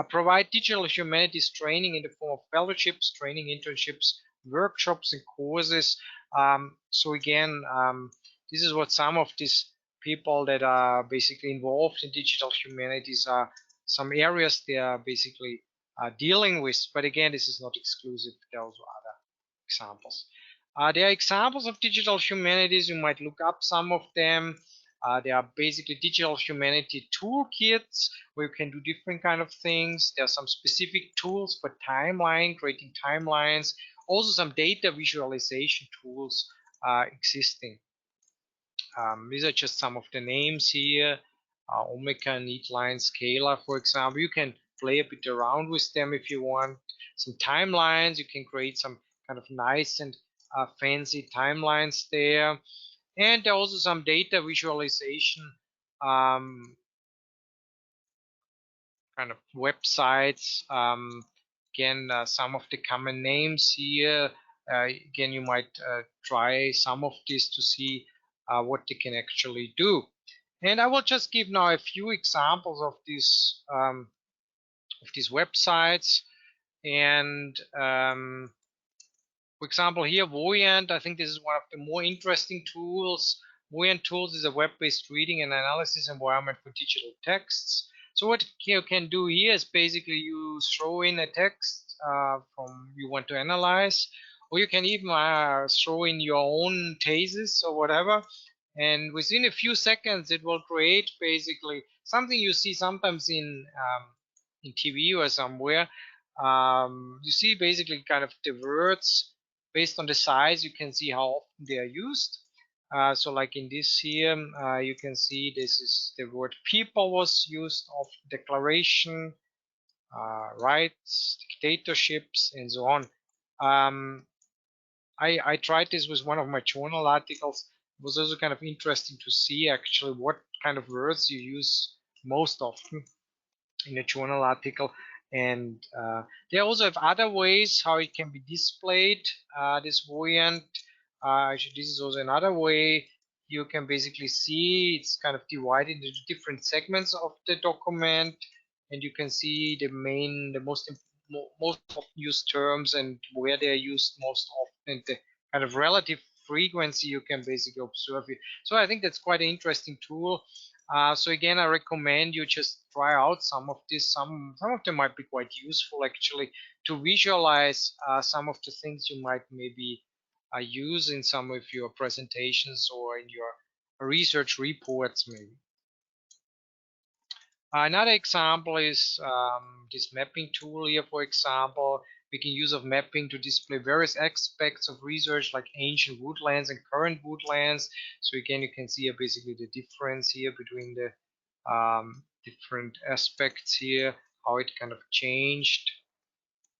Provide digital humanities training in the form of fellowships, training internships, workshops, and courses. So again, this is what some of these people that are basically involved in digital humanities are, some areas they are basically dealing with. But again, this is not exclusive. There are also other examples. There are examples of digital humanities. You might look up some of them. There are basically digital humanity toolkits where you can do different kind of things. There are some specific tools for timeline, creating timelines. Also some data visualization tools existing. These are just some of the names here. Omeka, Neatline, Scalar, for example. You can play a bit around with them if you want. Some timelines, you can create some kind of nice and fancy timelines there. And there are also some data visualization kind of websites. Again, some of the common names here. Again, you might try some of these to see what they can actually do. And I will just give now a few examples of these websites. And for example, here Voyant, I think this is one of the more interesting tools. Voyant Tools is a web-based reading and analysis environment for digital texts. So what you can do here is basically you throw in a text from you want to analyze, or you can even throw in your own thesis or whatever, and within a few seconds it will create basically something you see sometimes in TV or somewhere. You see basically kind of the words based on the size. You can see how often they are used. So like in this here, you can see this is the word people was used of declaration, rights, dictatorships, and so on. I tried this with one of my journal articles. It was also kind of interesting to see actually what kind of words you use most often in a journal article. And they also have other ways how it can be displayed, this Voyant. Actually, this is also another way you can basically see it's kind of divided into different segments of the document, and you can see the most often used terms and where they are used most often, and the kind of relative frequency you can basically observe it. So I think that's quite an interesting tool. So again, I recommend you just try out some of this. Some of them might be quite useful actually to visualize some of the things you might maybe use in some of your presentations or in your research reports maybe. Another example is this mapping tool here, for example. Making use of mapping to display various aspects of research like ancient woodlands and current woodlands. So again, you can see basically the difference here between the different aspects here, how it kind of changed.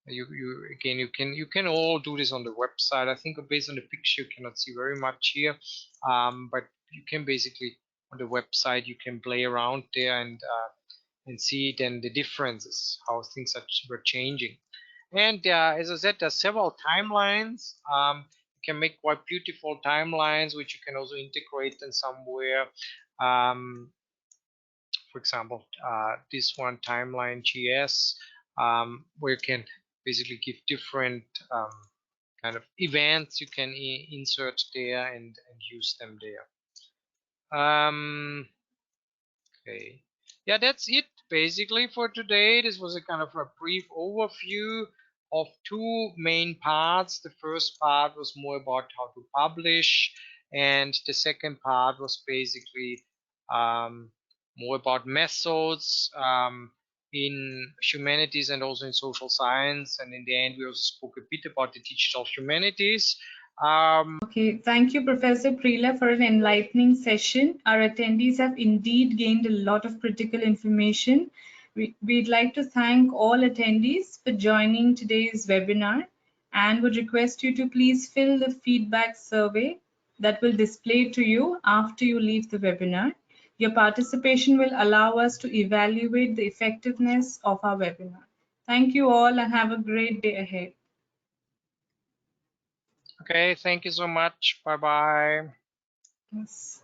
You again, you can all do this on the website. I think based on the picture, you cannot see very much here, but you can basically on the website you can play around there and see then the differences, how things were changing. And as I said, there are several timelines. You can make quite beautiful timelines, which you can also integrate in somewhere. Um, for example, this one timeline GS, where you can basically give different kind of events you can insert there and use them there. Okay. Yeah, that's it basically for today. This was a kind of a brief overview of two main parts. The first part was more about how to publish, and the second part was basically more about methods in humanities and also in social science. And in the end, we also spoke a bit about the digital humanities. Okay, thank you, Professor Preela, for an enlightening session. Our attendees have indeed gained a lot of critical information. We'd like to thank all attendees for joining today's webinar and would request you to please fill the feedback survey that will display to you after you leave the webinar. Your participation will allow us to evaluate the effectiveness of our webinar. Thank you all and have a great day ahead. Okay, thank you so much. Bye bye. Yes.